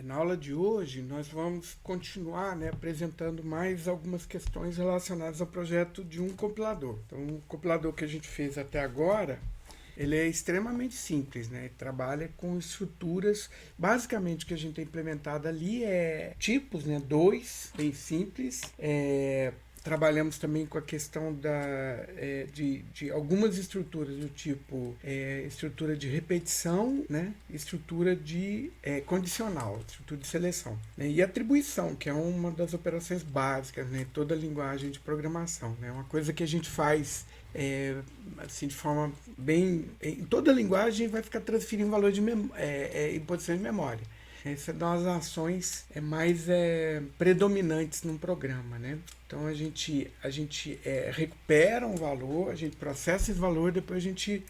Na aula de hoje, nós vamos continuar, né, apresentando mais algumas questões relacionadas ao projeto de um compilador. Então, o compilador que a gente fez até agora, ele é extremamente simples, né? Ele trabalha com estruturas. Basicamente, o que a gente tem implementado ali é tipos, né? Dois, bem simples. Trabalhamos também com a questão de algumas estruturas do tipo estrutura de repetição, né? Estrutura de condicional, estrutura de seleção, né? E atribuição, que é uma das operações básicas, né? Toda linguagem de programação, né? Uma coisa que a gente faz assim, de forma bem... Em toda linguagem vai ficar transferindo valor em posição de memória. Essas são as ações mais predominantes num programa, né? Então a gente recupera um valor, a gente processa esse valor, depois a gente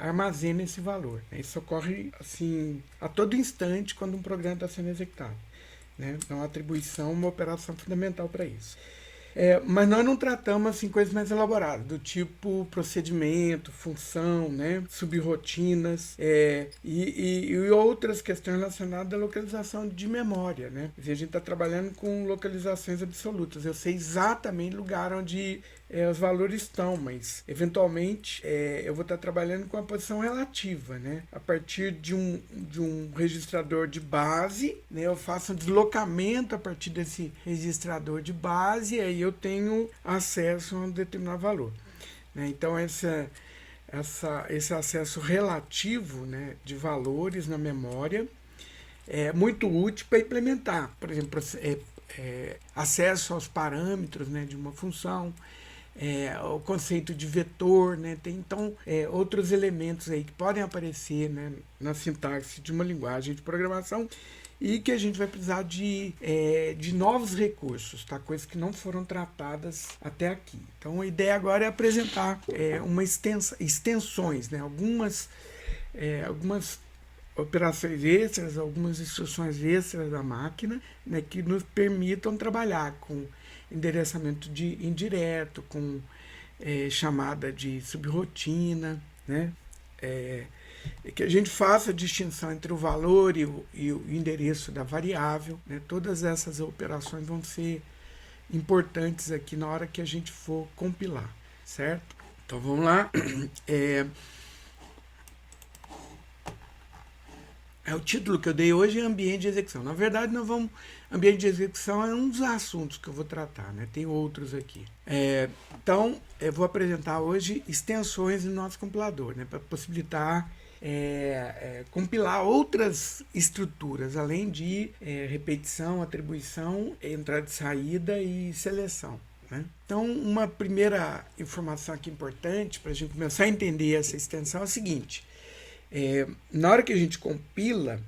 armazena esse valor, né? Isso ocorre assim a todo instante quando um programa está sendo executado, né? Então a atribuição é uma operação fundamental para isso. Mas nós não tratamos assim coisas mais elaboradas, do tipo procedimento, função, né, subrotinas e outras questões relacionadas à localização de memória, né? A gente está trabalhando com localizações absolutas. Eu sei exatamente o lugar onde os valores estão, mas eventualmente eu vou estar trabalhando com a posição relativa, né? A partir de um registrador de base, né, eu faço um deslocamento a partir desse registrador de base e aí eu tenho acesso a um determinado valor, né? Então esse acesso relativo, né, de valores na memória é muito útil para implementar, por exemplo, acesso aos parâmetros, né, de uma função, o conceito de vetor, né? Tem então outros elementos aí que podem aparecer, né, na sintaxe de uma linguagem de programação e que a gente vai precisar de novos recursos, tá? Coisas que não foram tratadas até aqui. Então a ideia agora é apresentar extensões, né? Algumas operações extras, algumas instruções extras da máquina, né, que nos permitam trabalhar com endereçamento indireto, com chamada de subrotina, né? Que a gente faça a distinção entre o valor e o endereço da variável, né? Todas essas operações vão ser importantes aqui na hora que a gente for compilar, certo? Então vamos lá. O título que eu dei hoje é ambiente de execução. Na verdade, nós vamos. Ambiente de execução é um dos assuntos que eu vou tratar, né? Tem outros aqui. Então, eu vou apresentar hoje extensões no nosso compilador, né? Para possibilitar compilar outras estruturas, além de repetição, atribuição, entrada e saída e seleção, né? Então, uma primeira informação aqui importante para a gente começar a entender essa extensão é o seguinte. Na hora que a gente compila,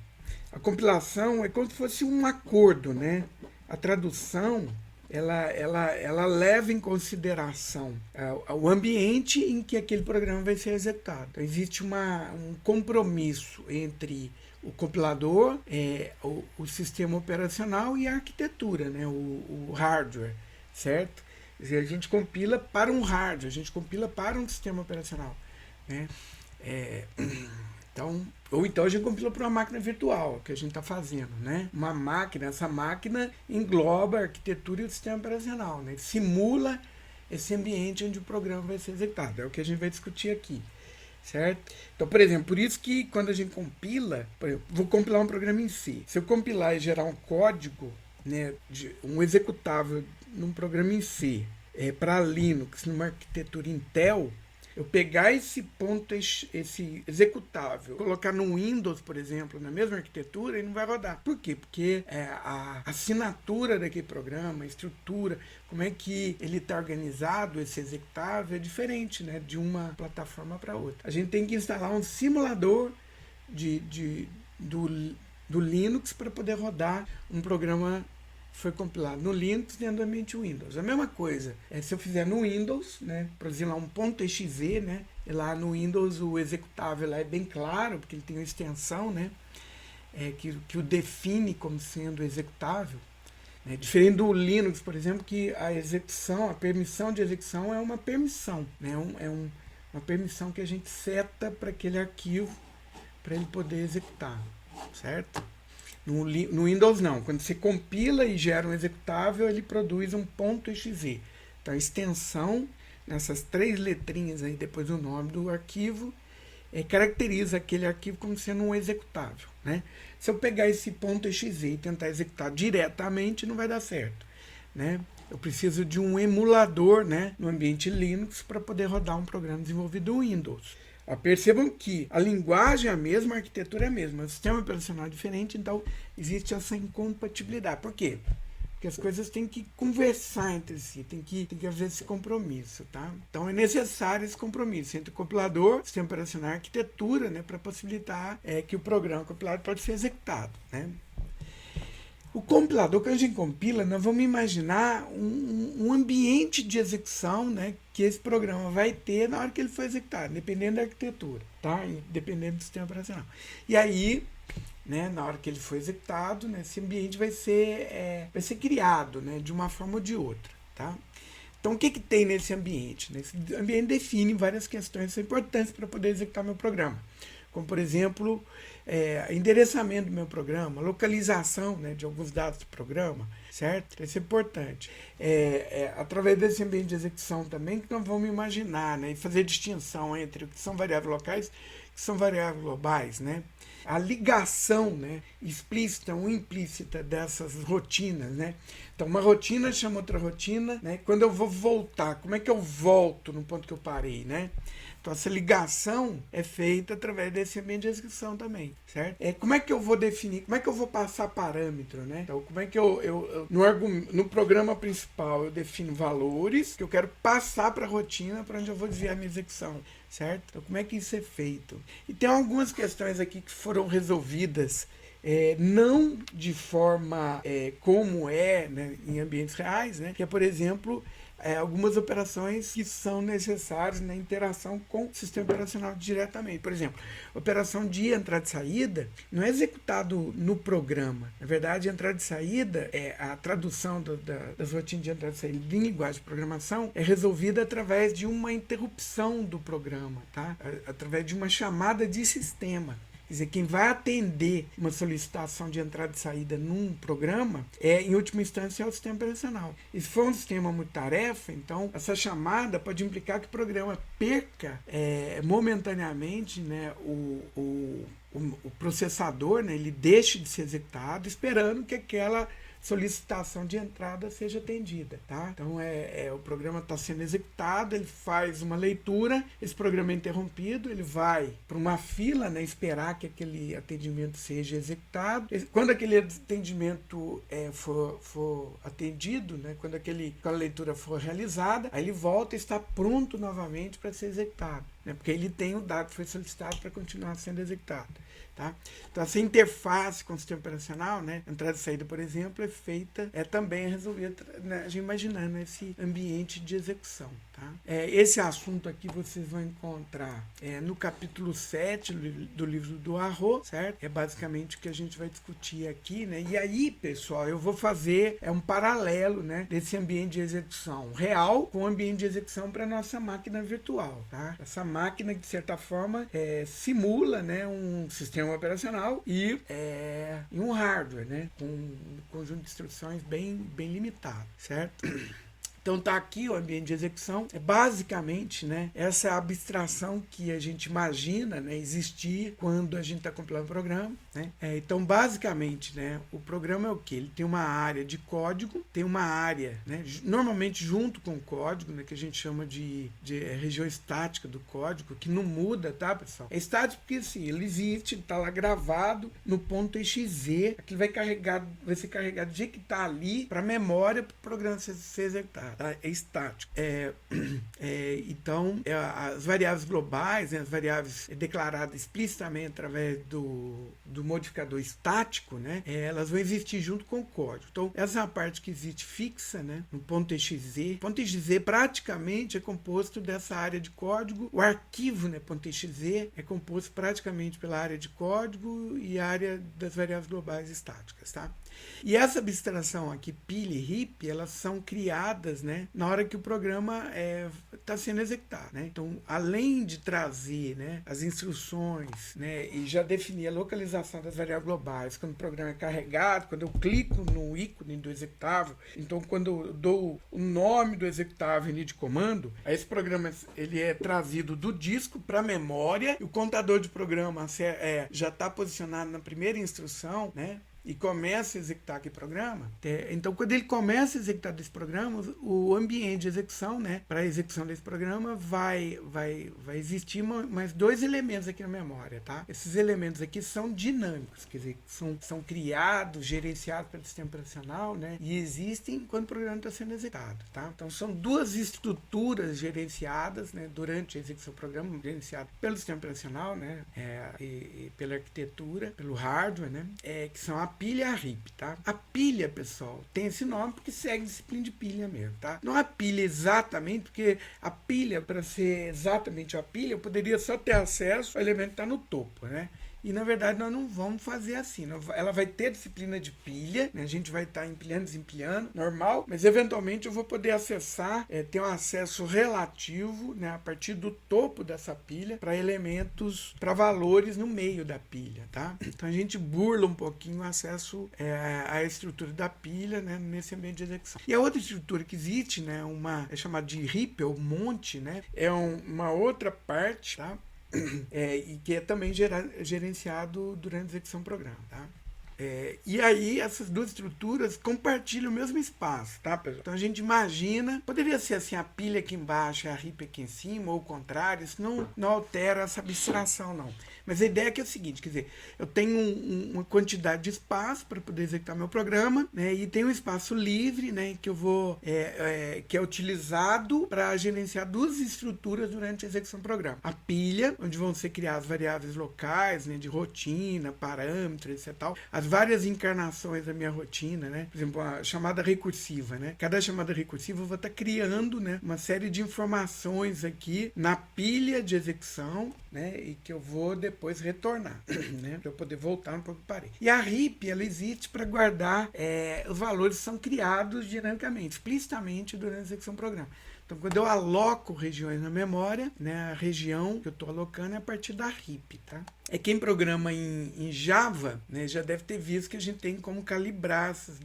a compilação é como se fosse um acordo, né? A tradução ela leva em consideração o ambiente em que aquele programa vai ser executado. Então, existe um compromisso entre o compilador, o sistema operacional e a arquitetura, né? O hardware, certo? Quer dizer, a gente compila para um hardware, a gente compila para um sistema operacional, né? Ou então a gente compila para uma máquina virtual, que a gente está fazendo, né? Uma máquina, essa máquina engloba a arquitetura e o sistema operacional, né? Simula esse ambiente onde o programa vai ser executado. É o que a gente vai discutir aqui, certo? Então, por exemplo, por isso que quando a gente compila, por exemplo, vou compilar um programa em C. Se eu compilar e gerar um código, né, um executável num programa em C, para Linux, numa arquitetura Intel, eu pegar esse ponto, esse executável, colocar no Windows, por exemplo, na mesma arquitetura, ele não vai rodar. Por quê? Porque a assinatura daquele programa, a estrutura, como é que ele está organizado, esse executável, é diferente, né, de uma plataforma para outra. A gente tem que instalar um simulador do Linux para poder rodar um programa foi compilado no Linux dentro do ambiente Windows. A mesma coisa, se eu fizer no Windows, né, produzir lá um .exe, né, e lá no Windows o executável lá é bem claro, porque ele tem uma extensão, né, que o define como sendo executável. Diferente do Linux, por exemplo, que a execução, a permissão de execução é uma permissão, né, uma permissão que a gente seta para aquele arquivo para ele poder executar, certo? No Windows não. Quando você compila e gera um executável, ele produz um .exe. Então a extensão, nessas 3 letrinhas aí depois do nome do arquivo, caracteriza aquele arquivo como sendo um executável, né? Se eu pegar esse .exe e tentar executar diretamente, não vai dar certo, né? Eu preciso de um emulador, né, no ambiente Linux para poder rodar um programa desenvolvido no Windows. Percebam que a linguagem é a mesma, a arquitetura é a mesma, o sistema operacional é diferente, então existe essa incompatibilidade. Por quê? Porque as coisas têm que conversar entre si, tem que haver esse compromisso, tá? Então é necessário esse compromisso entre o compilador, sistema operacional e arquitetura, né, para possibilitar que o programa compilado pode ser executado, né? O compilador, quando a gente compila, nós vamos imaginar um ambiente de execução, né, que esse programa vai ter na hora que ele for executado, dependendo da arquitetura, tá? E dependendo do sistema operacional. E aí, né, na hora que ele for executado, né, esse ambiente vai ser criado, né, de uma forma ou de outra, tá? Então, o que tem nesse ambiente? Esse ambiente define várias questões que são importantes para poder executar meu programa. Como, por exemplo, endereçamento do meu programa, localização, né, de alguns dados do programa, certo? Isso é importante. Através desse ambiente de execução também que nós vamos imaginar, né, e fazer distinção entre o que são variáveis locais e o que são variáveis globais, né? A ligação, né, explícita ou implícita dessas rotinas, né? Então, uma rotina chama outra rotina, né? Quando eu vou voltar, como é que eu volto no ponto que eu parei, né? Então, essa ligação é feita através desse ambiente de execução também, certo? Como é que eu vou definir, como é que eu vou passar parâmetro, né? Então, como é que no programa principal eu defino valores que eu quero passar para a rotina para onde eu vou desviar a minha execução, certo? Então, como é que isso é feito? E tem algumas questões aqui que foram resolvidas não de forma como né, em ambientes reais, né? Que é, por exemplo, algumas operações que são necessárias na interação com o sistema operacional diretamente. Por exemplo, operação de entrada e saída não é executado no programa. Na verdade, entrada e saída, a tradução das rotinas de entrada e saída em linguagem de programação é resolvida através de uma interrupção do programa, tá? Através de uma chamada de sistema. Quer dizer, quem vai atender uma solicitação de entrada e saída num programa, em última instância, é o sistema operacional. E se for um sistema multitarefa, então, essa chamada pode implicar que o programa perca momentaneamente, né, o processador, né, ele deixe de ser executado, esperando que aquela solicitação de entrada seja atendida, tá? Então o programa está sendo executado, ele faz uma leitura, esse programa é interrompido, ele vai para uma fila, né, esperar que aquele atendimento seja executado. Quando aquele atendimento for atendido, né, quando aquela leitura for realizada, aí ele volta e está pronto novamente para ser executado, né, porque ele tem o dado que foi solicitado para continuar sendo executado. Tá? Então, essa interface com o sistema operacional, né, entrada e saída, por exemplo, é feita, também resolvida, né, imaginando esse ambiente de execução. Tá? Esse assunto aqui vocês vão encontrar no capítulo 7 do livro do Arro, certo? É basicamente o que a gente vai discutir aqui, né? E aí, pessoal, eu vou fazer um paralelo, né, desse ambiente de execução real com o ambiente de execução para a nossa máquina virtual. Tá? Essa máquina, de certa forma, simula, né, um sistema operacional e um hardware, né, com um conjunto de instruções bem limitado, certo? Então tá aqui o ambiente de execução, basicamente, né, essa abstração que a gente imagina, né, existir quando a gente está compilando o programa, né? Então basicamente, né, o programa é o que? Ele tem uma área de código, tem uma área, né, normalmente junto com o código, né, que a gente chama de região estática do código, que não muda, tá, pessoal? É estático porque assim, ele existe, está lá gravado no .exe, aquilo vai ser carregado do jeito que está ali para a memória para o programa ser executado. Tá? É estático. Então, as variáveis globais, né, as variáveis declaradas explicitamente através do modificador estático, né, elas vão existir junto com o código. Então, essa é a parte que existe fixa, né, no .exe. .exe praticamente é composto dessa área de código. O arquivo, né, .exe é composto praticamente pela área de código e a área das variáveis globais estáticas. Tá? E essa abstração aqui, PIL e RIP, elas são criadas, né, na hora que o programa está sendo executado. Né? Então, além de trazer, né, as instruções, né, e já definir a localização inicialização das variáveis globais, quando o programa é carregado, quando eu clico no ícone do executável, então quando eu dou o nome do executável em de comando, aí esse programa ele é trazido do disco para a memória, e o contador de programa já está posicionado na primeira instrução, né? E começa a executar aquele programa. Então, quando ele começa a executar esse programa, o ambiente de execução, né, para a execução desse programa, vai existir mais dois elementos aqui na memória, tá? Esses elementos aqui são dinâmicos, quer dizer, são criados, gerenciados pelo sistema operacional, né, e existem quando o programa está sendo executado, tá? Então, são duas estruturas gerenciadas, né, durante a execução do programa, gerenciado pelo sistema operacional, né, e pela arquitetura, pelo hardware, né, que são a pilha e a RIP, tá? A pilha, pessoal, tem esse nome porque segue disciplina de pilha mesmo, tá? Não a pilha exatamente, porque a pilha, para ser exatamente a pilha, eu poderia só ter acesso ao elemento que está no topo, né? E, na verdade, nós não vamos fazer assim. Ela vai ter disciplina de pilha, né? A gente vai estar empilhando, desempilhando, normal, mas, eventualmente, eu vou poder acessar, ter um acesso relativo, né, a partir do topo dessa pilha para elementos, para valores no meio da pilha, tá? Então, a gente burla um pouquinho o acesso à estrutura da pilha, né, nesse ambiente de execução. E a outra estrutura que existe, né, é chamada de RIP, ou monte, né, é uma outra parte, tá? E que é também gerenciado durante a execução do programa, tá? E aí essas duas estruturas compartilham o mesmo espaço, tá, pessoal? Então a gente imagina, poderia ser assim, a pilha aqui embaixo e a RIP aqui em cima, ou o contrário, isso não altera essa abstração, não. Mas a ideia é que é o seguinte, quer dizer, eu tenho uma quantidade de espaço para poder executar meu programa, né, e tem um espaço livre, né, que eu vou que é utilizado para gerenciar duas estruturas durante a execução do programa. A pilha, onde vão ser criadas variáveis locais, né, de rotina, parâmetros, etc. Tal. As várias encarnações da minha rotina, né? Por exemplo, a chamada recursiva, né? Cada chamada recursiva eu vou estar criando, né, uma série de informações aqui na pilha de execução, né, e que eu vou depois retornar, né, para eu poder voltar um pouco para parei. E a RIP, ela existe para guardar, os valores são criados dinamicamente, explicitamente durante a execução do programa. Então, quando eu aloco regiões na memória, né, a região que eu estou alocando é a partir da RIP, tá? Quem programa em Java, né, já deve ter visto que a gente tem como calibrar essas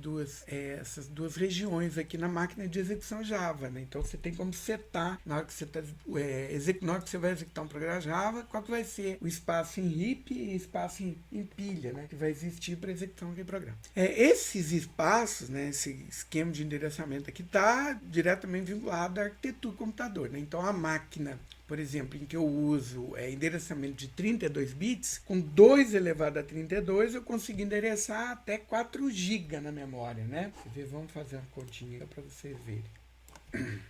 duas regiões aqui na máquina de execução Java, né? Então, você tem como setar, na hora que você vai executar um programa Java, qual que vai ser o espaço em RIP e espaço em pilha, né, que vai existir para execução daquele programa. Esses espaços, né, esse esquema de endereçamento aqui está diretamente vinculado à arquitetura do computador, né? Então, a máquina, por exemplo, em que eu uso endereçamento de 32 bits, com 2 elevado a 32, eu consigo endereçar até 4 GB na memória, né? Vamos fazer uma continha para vocês verem.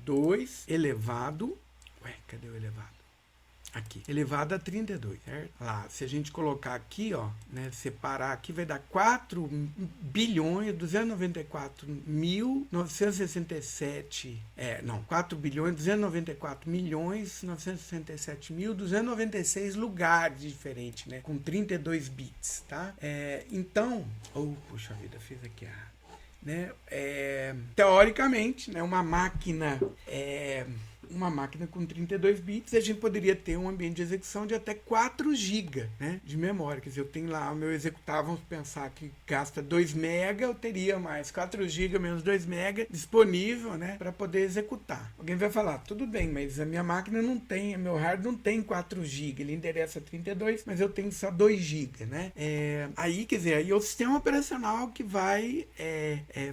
2 elevado... cadê o elevado? Aqui, elevado a 32, certo? Lá, se a gente colocar aqui, ó, né, separar aqui, vai dar 4 bilhões 294 mil 967, 4 bilhões 294 milhões 967 mil 296 lugares diferentes, né, com 32 bits, tá? Então, puxa vida, fiz aqui errado, né? Teoricamente, né, uma máquina com 32 bits, a gente poderia ter um ambiente de execução de até 4 GB, né, de memória. Quer dizer, eu tenho lá o meu executável, vamos pensar que gasta 2 MB, eu teria mais 4 GB menos 2 MB disponível, né, para poder executar. Alguém vai falar, tudo bem, mas a minha máquina não tem, meu hardware não tem 4 GB, ele endereça 32, mas eu tenho só 2 GB, né? Aí, quer dizer, aí é o sistema operacional que vai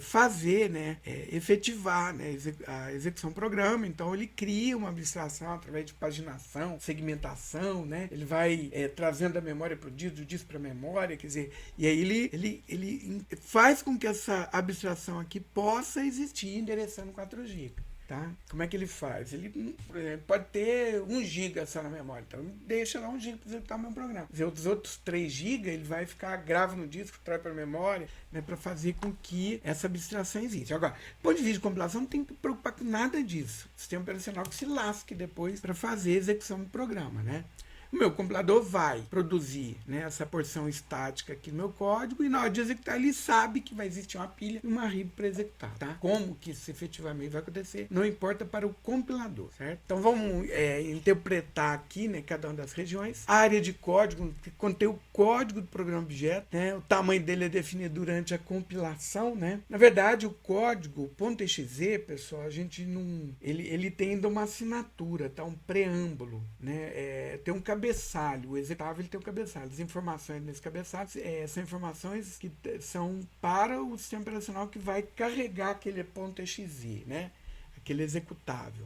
fazer, né, efetivar, né, a execução do programa. Então, ele cria uma abstração através de paginação, segmentação, né? Ele vai trazendo a memória para o disco, do disco para a memória, quer dizer, e aí ele faz com que essa abstração aqui possa existir endereçando 4 GB. Tá? Como é que ele faz? Ele, por exemplo, pode ter 1 GB só na memória, então deixa lá 1 GB para executar o meu programa. Os outros 3 GB ele vai ficar grava no disco, traz para a memória, né, para fazer com que essa abstração exista. Agora, do ponto de vista de compilação, não tem que preocupar com nada disso. O sistema operacional que se lasque depois para fazer a execução do programa, né? O meu compilador vai produzir, né, essa porção estática aqui no meu código, e na hora de executar ele sabe que vai existir uma pilha e uma RIB para executar, tá? Como que isso efetivamente vai acontecer, não importa para o compilador, certo? Então vamos interpretar aqui, né, cada uma das regiões. A área de código, que contém o código do programa objeto, né? O tamanho dele é definido durante a compilação, né? Na verdade, o código .exe, pessoal, a gente não... Ele tem ainda uma assinatura, tá? Um preâmbulo, né? Tem um cabeçalho. O executável ele tem um cabeçalho. As informações nesse cabeçalho são informações que são para o sistema operacional que vai carregar aquele .exe, né? Aquele executável.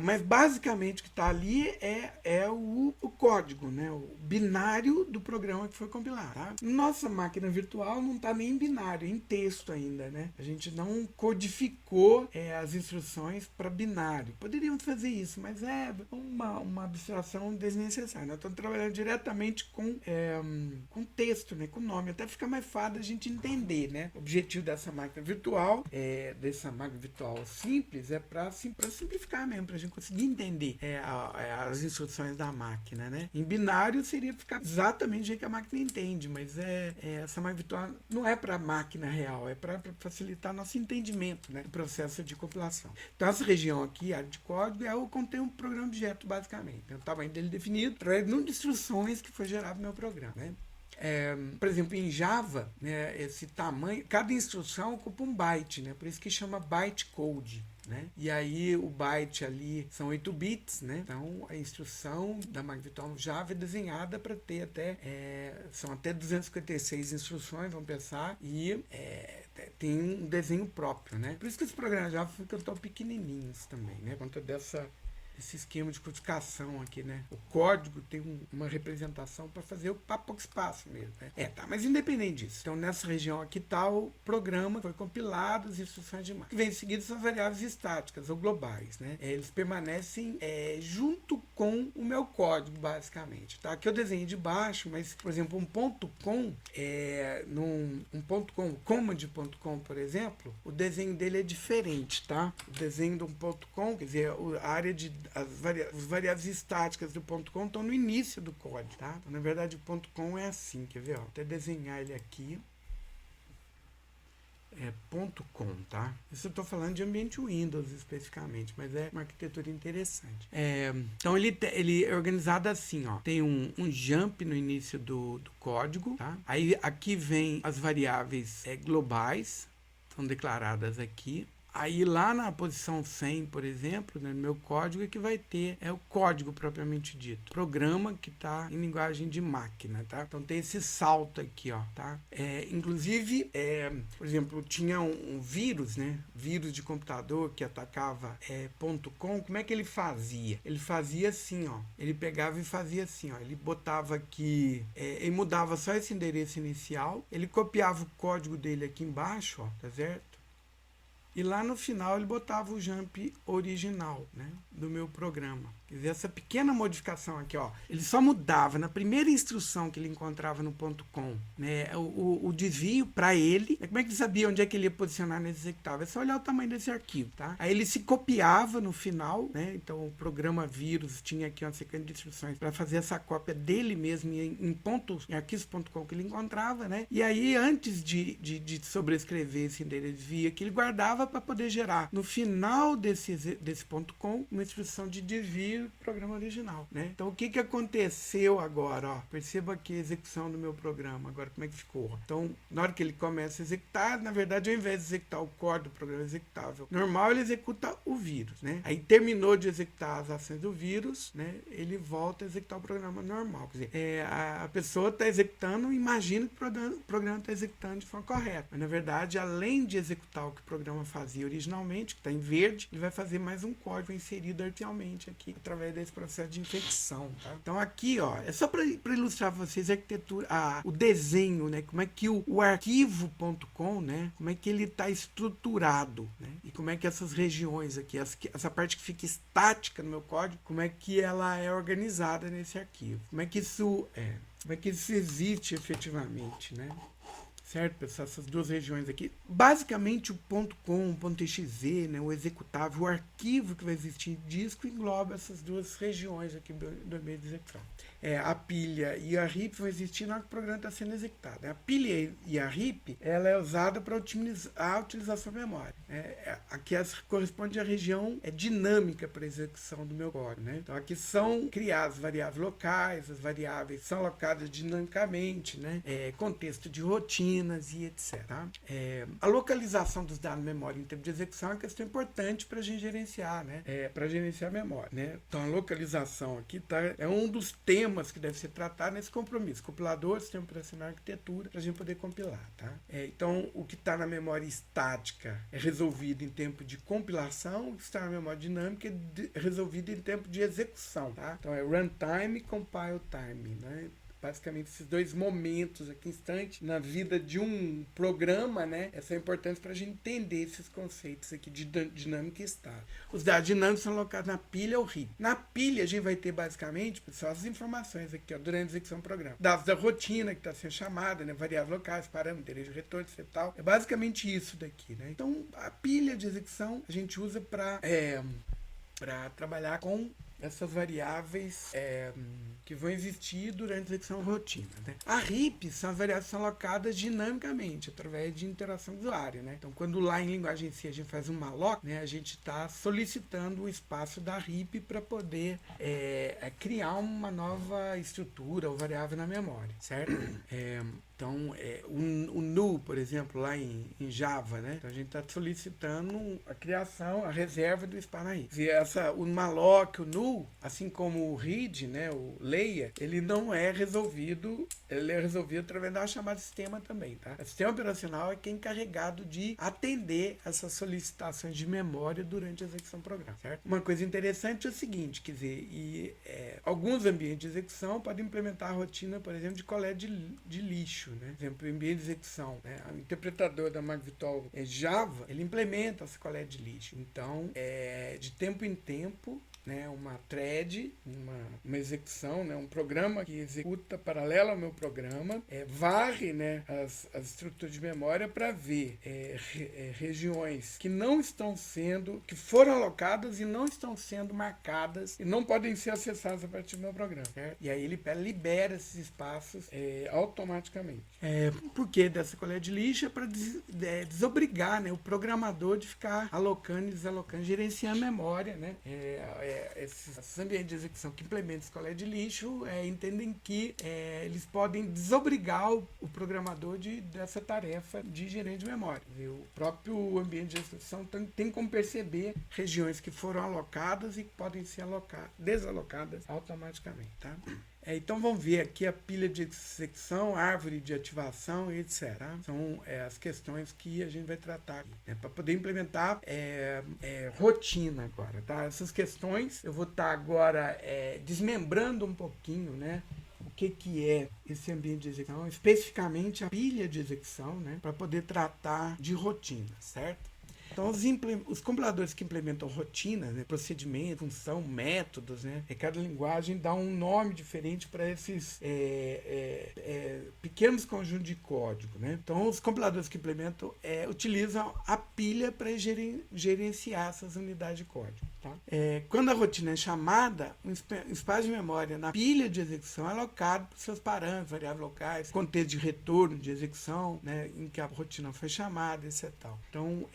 Mas basicamente o que está ali é o código, né? O binário do programa que foi compilado. Tá? Nossa máquina virtual não está nem em binário, é em texto ainda, né? A gente não codificou as instruções para binário. Poderíamos fazer isso, mas é uma abstração desnecessária. Nós estamos trabalhando diretamente com texto, né? Com nome. Até fica mais fácil a gente entender, né? O objetivo dessa máquina virtual, simples, é para simplificar mesmo, para a gente conseguir entender as instruções da máquina, né? Em binário seria ficar exatamente do jeito que a máquina entende, mas essa máquina virtual não é para a máquina real, é para facilitar nosso entendimento, né, do processo de compilação. Então essa região aqui, área de código, contém um programa objeto, basicamente. Tem o tamanho dele definido através de instruções que foi gerado no meu programa, né? Por exemplo, em Java, né, esse tamanho, cada instrução ocupa um byte, né? Por isso que chama bytecode. Né? E aí o byte ali são 8 bits, né? Então a instrução da máquina virtual no Java é desenhada para ter são até 256 instruções, vamos pensar, e tem um desenho próprio, né? Por isso que os programas Java ficam tão pequenininhos também, né? Por conta esse esquema de codificação aqui, né? O código tem uma representação para fazer ocupar pouco espaço mesmo, né? Mas independente disso. Então, nessa região aqui está o programa, foi compilado, as instruções de máquina. Que vem em seguida são variáveis estáticas ou globais, né? Eles permanecem junto com o meu código, basicamente, tá? Aqui eu desenhei de baixo, mas, por exemplo, um ponto com, command.com, por exemplo, o desenho dele é diferente, tá? O desenho de um ponto com, quer dizer, a área as variáveis estáticas do ponto .com estão no início do código, tá? Então, na verdade, o ponto .com é assim, quer ver? Vou até desenhar ele aqui. Ponto .com, tá? Isso eu estou falando de ambiente Windows especificamente, mas é uma arquitetura interessante. Então ele é organizado assim, ó. Tem um jump no início do código, tá? Aí aqui vem as variáveis globais, são declaradas aqui. Aí lá na posição 100, por exemplo, né, no meu código, é que vai ter o código propriamente dito. Programa que está em linguagem de máquina, tá? Então tem esse salto aqui, ó, tá? Inclusive, por exemplo, tinha um vírus, né? Vírus de computador que atacava .com. Como é que ele fazia? Ele fazia assim, ó. Ele pegava e fazia assim, ó. Ele botava aqui, ele mudava só esse endereço inicial. Ele copiava o código dele aqui embaixo, ó, tá certo? E lá no final ele botava o jump original, né, do meu programa. Quer dizer, essa pequena modificação aqui, ó, ele só mudava na primeira instrução que ele encontrava no ponto .com, né, o desvio para ele. Como é que ele sabia onde é que ele ia posicionar nesse executável? É só olhar o tamanho desse arquivo, tá? Aí ele se copiava no final, né? Então o programa vírus tinha aqui uma sequência de instruções para fazer essa cópia dele mesmo em arquivos.com que ele encontrava, né? E aí antes de sobrescrever esse endereço via que ele guardava para poder gerar no final desse ponto .com uma instrução de desvio do programa original, né? Então o que aconteceu agora, ó? Perceba aqui a execução do meu programa, agora como é que ficou. Então na hora que ele começa a executar, na verdade ao invés de executar o código do programa executável normal, ele executa o vírus, né? Aí terminou de executar as ações do vírus, né? Ele volta a executar o programa normal, quer dizer, a pessoa está executando, imagina que o programa está executando de forma correta, mas na verdade além de executar o que o programa fazia originalmente, que está em verde, ele vai fazer mais um código inserido artificialmente aqui, através desse processo de infecção, tá? Então aqui, ó, é só para ilustrar para vocês a arquitetura, o desenho, né? Como é que o arquivo.com, né? Como é que ele está estruturado, né? E como é que essas regiões aqui, essa parte que fica estática no meu código, como é que ela é organizada nesse arquivo? Como é que isso existe efetivamente, né? Certo, pessoal? Essas duas regiões aqui. Basicamente, o .com, o .exe, né, o executável, o arquivo que vai existir em disco engloba essas duas regiões aqui do meio de execução. a pilha e a RIP vão existir na hora que o programa está sendo executado. A pilha e a RIP, ela é usada para otimizar a utilização da memória. Aqui corresponde à região dinâmica para a execução do meu código. Né? Então aqui são criadas variáveis locais, as variáveis são alocadas dinamicamente, né? Contexto de rotinas e etc. Tá? A localização dos dados na memória em tempo de execução é uma questão importante para a gente gerenciar, né? Para gerenciar a memória. Né? Então a localização aqui é um dos temas que deve ser tratado nesse compromisso. Compilador, sistema operacional, arquitetura, para a gente poder compilar. Tá? Então o que está na memória estática é resolvido em tempo de compilação, o que está na memória dinâmica é resolvido em tempo de execução. Tá? Então é runtime e compile time. Né? Basicamente, esses dois momentos aqui, instantes, na vida de um programa, né? São importantes para a gente entender esses conceitos aqui de dinâmica e estado. Os dados dinâmicos são alocados na pilha ou RIP. Na pilha, a gente vai ter, basicamente, pessoal, as informações aqui, ó, durante a execução do programa. Dados da rotina que está sendo chamada, né? Variáveis locais, parâmetros, endereço de retorno, etc. Tal. É basicamente isso daqui, né? Então, a pilha de execução a gente usa para trabalhar com essas variáveis que vão existir durante a execução rotina. Né? A RIP são as variáveis que são alocadas dinamicamente, através de interação do usuário. Né? Então, quando lá em linguagem C a gente faz um malloc, né, a gente está solicitando o espaço da RIP para poder criar uma nova estrutura ou variável na memória, certo? Então, o null, por exemplo, lá em Java, né? Então, a gente está solicitando a criação, a reserva do espaço na RIP. O malloc, o null, assim como o read, né, o layer, ele não é resolvido, ele é resolvido através da chamada sistema também, tá? O sistema operacional é quem é encarregado de atender essas solicitações de memória durante a execução do programa, certo? Uma coisa interessante é o seguinte, quer dizer, alguns ambientes de execução podem implementar a rotina, por exemplo, de coleta de lixo, né? Por exemplo, o ambiente de execução, né? O interpretador da McVital Java, ele implementa essa coleta de lixo. Então, de tempo em tempo, né, uma thread, uma execução, né, um programa que executa paralelo ao meu programa, varre, né, as estruturas de memória para ver regiões que não estão sendo, que foram alocadas e não estão sendo marcadas e não podem ser acessadas a partir do meu programa. Certo? E aí ele libera esses espaços automaticamente. Por que dessa coleta de lixo? É para desobrigar, né, o programador de ficar alocando e desalocando, gerenciando a memória, né? Esses ambientes de execução que implementam essa coleta de lixo entendem que eles podem desobrigar o programador dessa tarefa de gerente de memória. O próprio ambiente de execução tem como perceber regiões que foram alocadas e que podem ser desalocadas automaticamente. Tá? Então vamos ver aqui a pilha de execução, árvore de ativação, etc. Tá? São as questões que a gente vai tratar aqui, né? Para poder implementar rotina agora. Tá? Essas questões eu vou estar agora desmembrando um pouquinho, né? O que é esse ambiente de execução, especificamente a pilha de execução, né? Para poder tratar de rotina, certo? Então, os compiladores que implementam rotinas, né, procedimentos, função, métodos, né, cada linguagem dá um nome diferente para esses pequenos conjuntos de código. Né? Então, os compiladores que implementam utilizam a pilha para gerenciar essas unidades de código. Tá? Quando a rotina é chamada, o espaço de memória na pilha de execução é alocado para os seus parâmetros, variáveis locais, contexto de retorno de execução, né, em que a rotina foi chamada, etc. Então,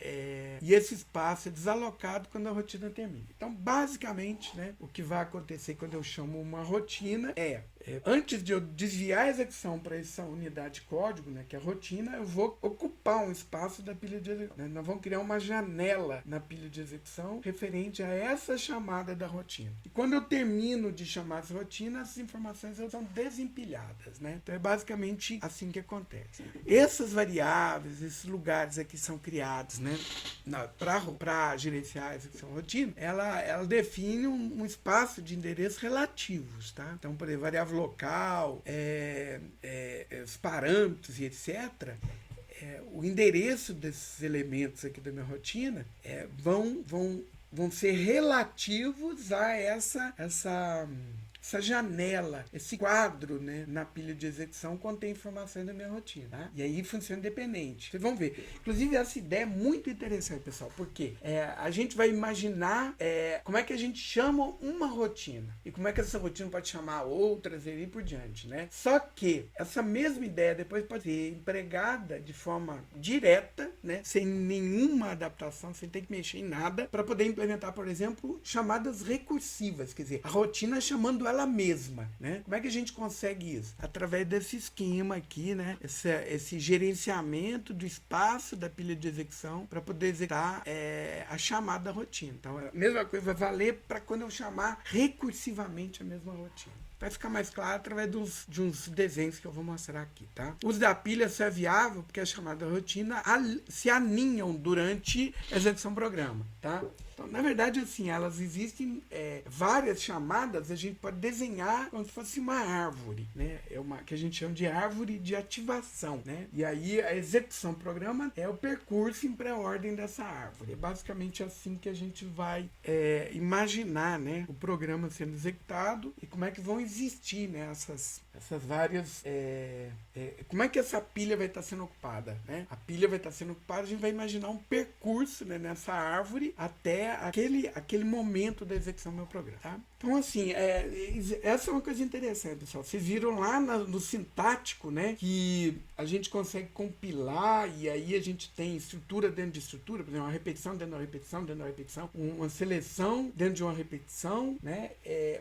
e esse espaço é desalocado quando a rotina termina. Então, basicamente, né, o que vai acontecer quando eu chamo uma rotina antes de eu desviar a execução para essa unidade de código, né, que é a rotina, eu vou ocupar um espaço da pilha de execução. Né? Nós vamos criar uma janela na pilha de execução referente a essa chamada da rotina. E quando eu termino de chamar essa rotina, as informações são desempilhadas. Né? Então é basicamente assim que acontece. Essas variáveis, esses lugares aqui são criados, né, para gerenciar a execução rotina, ela define um espaço de endereços relativos. Tá? Então, por exemplo, variável local, os parâmetros e etc., o endereço desses elementos aqui da minha rotina vão ser relativos a essa janela, esse quadro, né, na pilha de execução contém informações da minha rotina, tá? E aí funciona independente. Vocês vão ver. Inclusive, essa ideia é muito interessante, pessoal, porque a gente vai imaginar como é que a gente chama uma rotina e como é que essa rotina pode chamar outras e aí por diante, né? Só que essa mesma ideia depois pode ser empregada de forma direta, né, sem nenhuma adaptação, sem ter que mexer em nada, para poder implementar, por exemplo, chamadas recursivas, quer dizer, a rotina chamando ela mesma, né? Como é que a gente consegue isso? Através desse esquema aqui, né? Esse gerenciamento do espaço da pilha de execução para poder executar a chamada rotina. Então, a mesma coisa vai valer para quando eu chamar recursivamente a mesma rotina. Vai ficar mais claro através de uns desenhos que eu vou mostrar aqui, tá? O uso da pilha só é viável porque a chamada rotina se aninham durante a execução do programa, tá? Então, na verdade, assim, elas existem várias chamadas, a gente pode desenhar como se fosse uma árvore, né? Que a gente chama de árvore de ativação, né? E aí a execução do programa é o percurso em pré-ordem dessa árvore. É basicamente assim que a gente vai imaginar, né, o programa sendo executado e como é que vão existir, né, essas várias... como é que essa pilha vai estar sendo ocupada, né? A pilha vai estar sendo ocupada, a gente vai imaginar um percurso, né, nessa árvore até aquele momento da execução do meu programa, tá? Então, assim, essa é uma coisa interessante, pessoal. Vocês viram lá no sintático, né, que a gente consegue compilar e aí a gente tem estrutura dentro de estrutura, por exemplo, uma repetição dentro de uma repetição dentro de uma repetição, uma seleção dentro de uma repetição, né?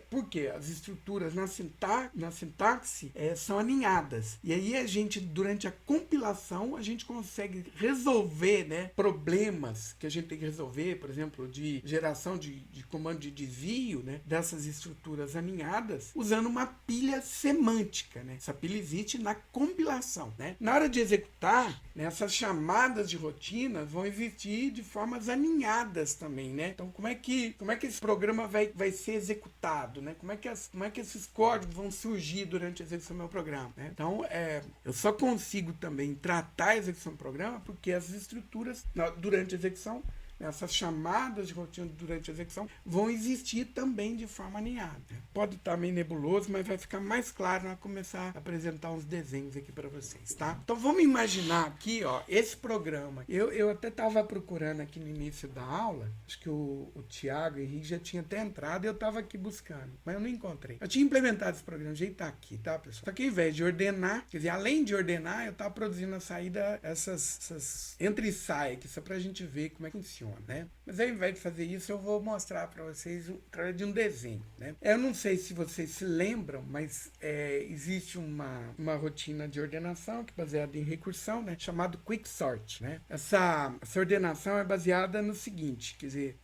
Por quê? As estruturas na sintaxe são alinhadas. E aí a gente, durante a compilação, a gente consegue resolver, né, problemas que a gente tem que resolver, por exemplo, de geração de comando de desvio, né, dessas estruturas alinhadas, usando uma pilha semântica, né? Essa pilha existe na compilação, né? Na hora de executar, né, essas chamadas de rotina vão existir de formas alinhadas também, né? Então, como é que esse programa vai ser executado, né? Como é que esses códigos vão surgir durante a execução do meu programa, né? Então, eu só consigo também tratar a execução do programa porque as estruturas, durante a execução, essas chamadas de rotina durante a execução vão existir também de forma alinhada. Pode estar meio nebuloso, mas vai ficar mais claro na começar a apresentar uns desenhos aqui para vocês, tá? Então vamos imaginar aqui, ó, esse programa. Eu até estava procurando aqui no início da aula, acho que o Thiago Henrique já tinha até entrado e eu estava aqui buscando, mas eu não encontrei. Eu tinha implementado esse programa, já está aqui, tá, pessoal? Só que ao invés de ordenar, quer dizer, além de ordenar, eu estava produzindo na saída essas entra e sai aqui, só para a gente ver como é que funciona, né? Mas ao invés de fazer isso, eu vou mostrar para vocês através de um desenho, né? Eu não sei se vocês se lembram, mas existe uma rotina de ordenação que é baseada em recursão, né? Chamado Quicksort, né? Essa ordenação é baseada no seguinte, quer dizer,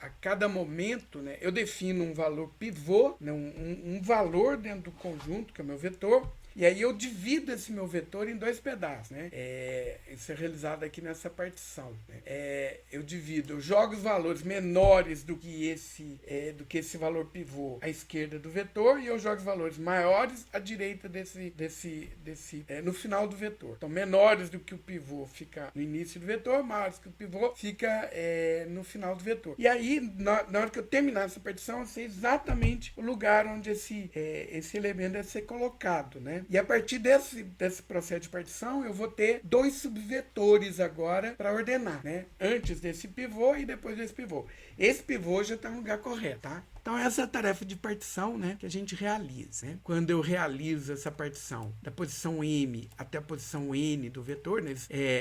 a cada momento, né, eu defino um valor pivô, né, um valor dentro do conjunto, que é o meu vetor, e aí eu divido esse meu vetor em dois pedaços, né? Isso é realizado aqui nessa partição, né? Eu jogo os valores menores do que esse valor pivô à esquerda do vetor e eu jogo os valores maiores à direita no final do vetor. Então, menores do que o pivô fica no início do vetor, maiores do que o pivô fica no final do vetor. E aí, na hora que eu terminar essa partição, eu sei exatamente o lugar onde esse elemento deve ser colocado, né? E a partir desse processo de partição, eu vou ter dois subvetores agora para ordenar, né? Antes desse pivô e depois desse pivô. Esse pivô já está no lugar correto, tá? Então, essa é a tarefa de partição, né, que a gente realiza, né? Quando eu realizo essa partição da posição M até a posição N do vetor, né,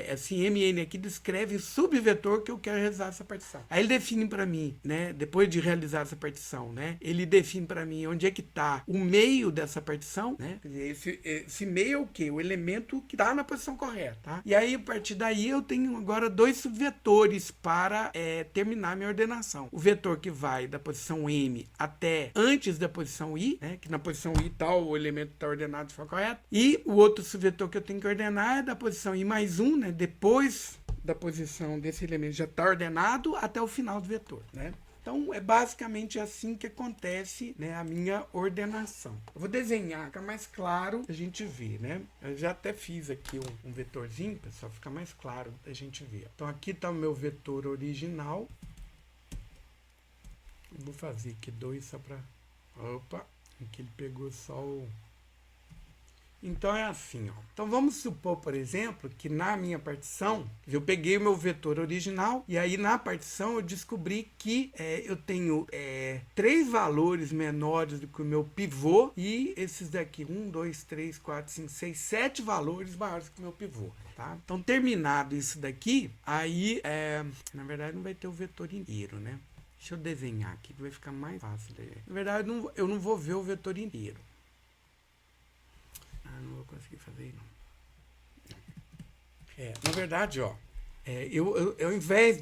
esse MN aqui descreve o subvetor que eu quero realizar essa partição. Aí ele define para mim, né, depois de realizar essa partição, né, ele define para mim onde é que está o meio dessa partição, né? Quer dizer, esse meio é o quê? O elemento que está na posição correta, tá? E aí, a partir daí, eu tenho agora dois subvetores para terminar minha ordenação. O vetor que vai da posição M até antes da posição I, né, que na posição I tal o elemento está ordenado de forma correta, e o outro subvetor que eu tenho que ordenar é da posição I mais 1, né, depois da posição desse elemento já está ordenado até o final do vetor, né? Então, é basicamente assim que acontece, né, a minha ordenação. Eu vou desenhar, fica mais claro a gente ver, né? Eu já até fiz aqui um vetorzinho, pessoal, fica mais claro a gente ver. Então, aqui está o meu vetor original. Vou fazer aqui dois só para... Opa! que ele pegou só o... Então é assim, ó. Então vamos supor, por exemplo, que na minha partição, eu peguei o meu vetor original e aí na partição eu descobri que eu tenho 3 valores menores do que o meu pivô e esses daqui, 1, 2, 3, 4, 5, 6, 7 valores maiores que o meu pivô. Tá? Então terminado isso daqui, aí na verdade não vai ter o vetor inteiro, né? Deixa eu desenhar aqui que vai ficar mais fácil. Na verdade eu não vou ver o vetor inteiro. Não vou conseguir fazer, não. Na verdade, ó, eu ao invés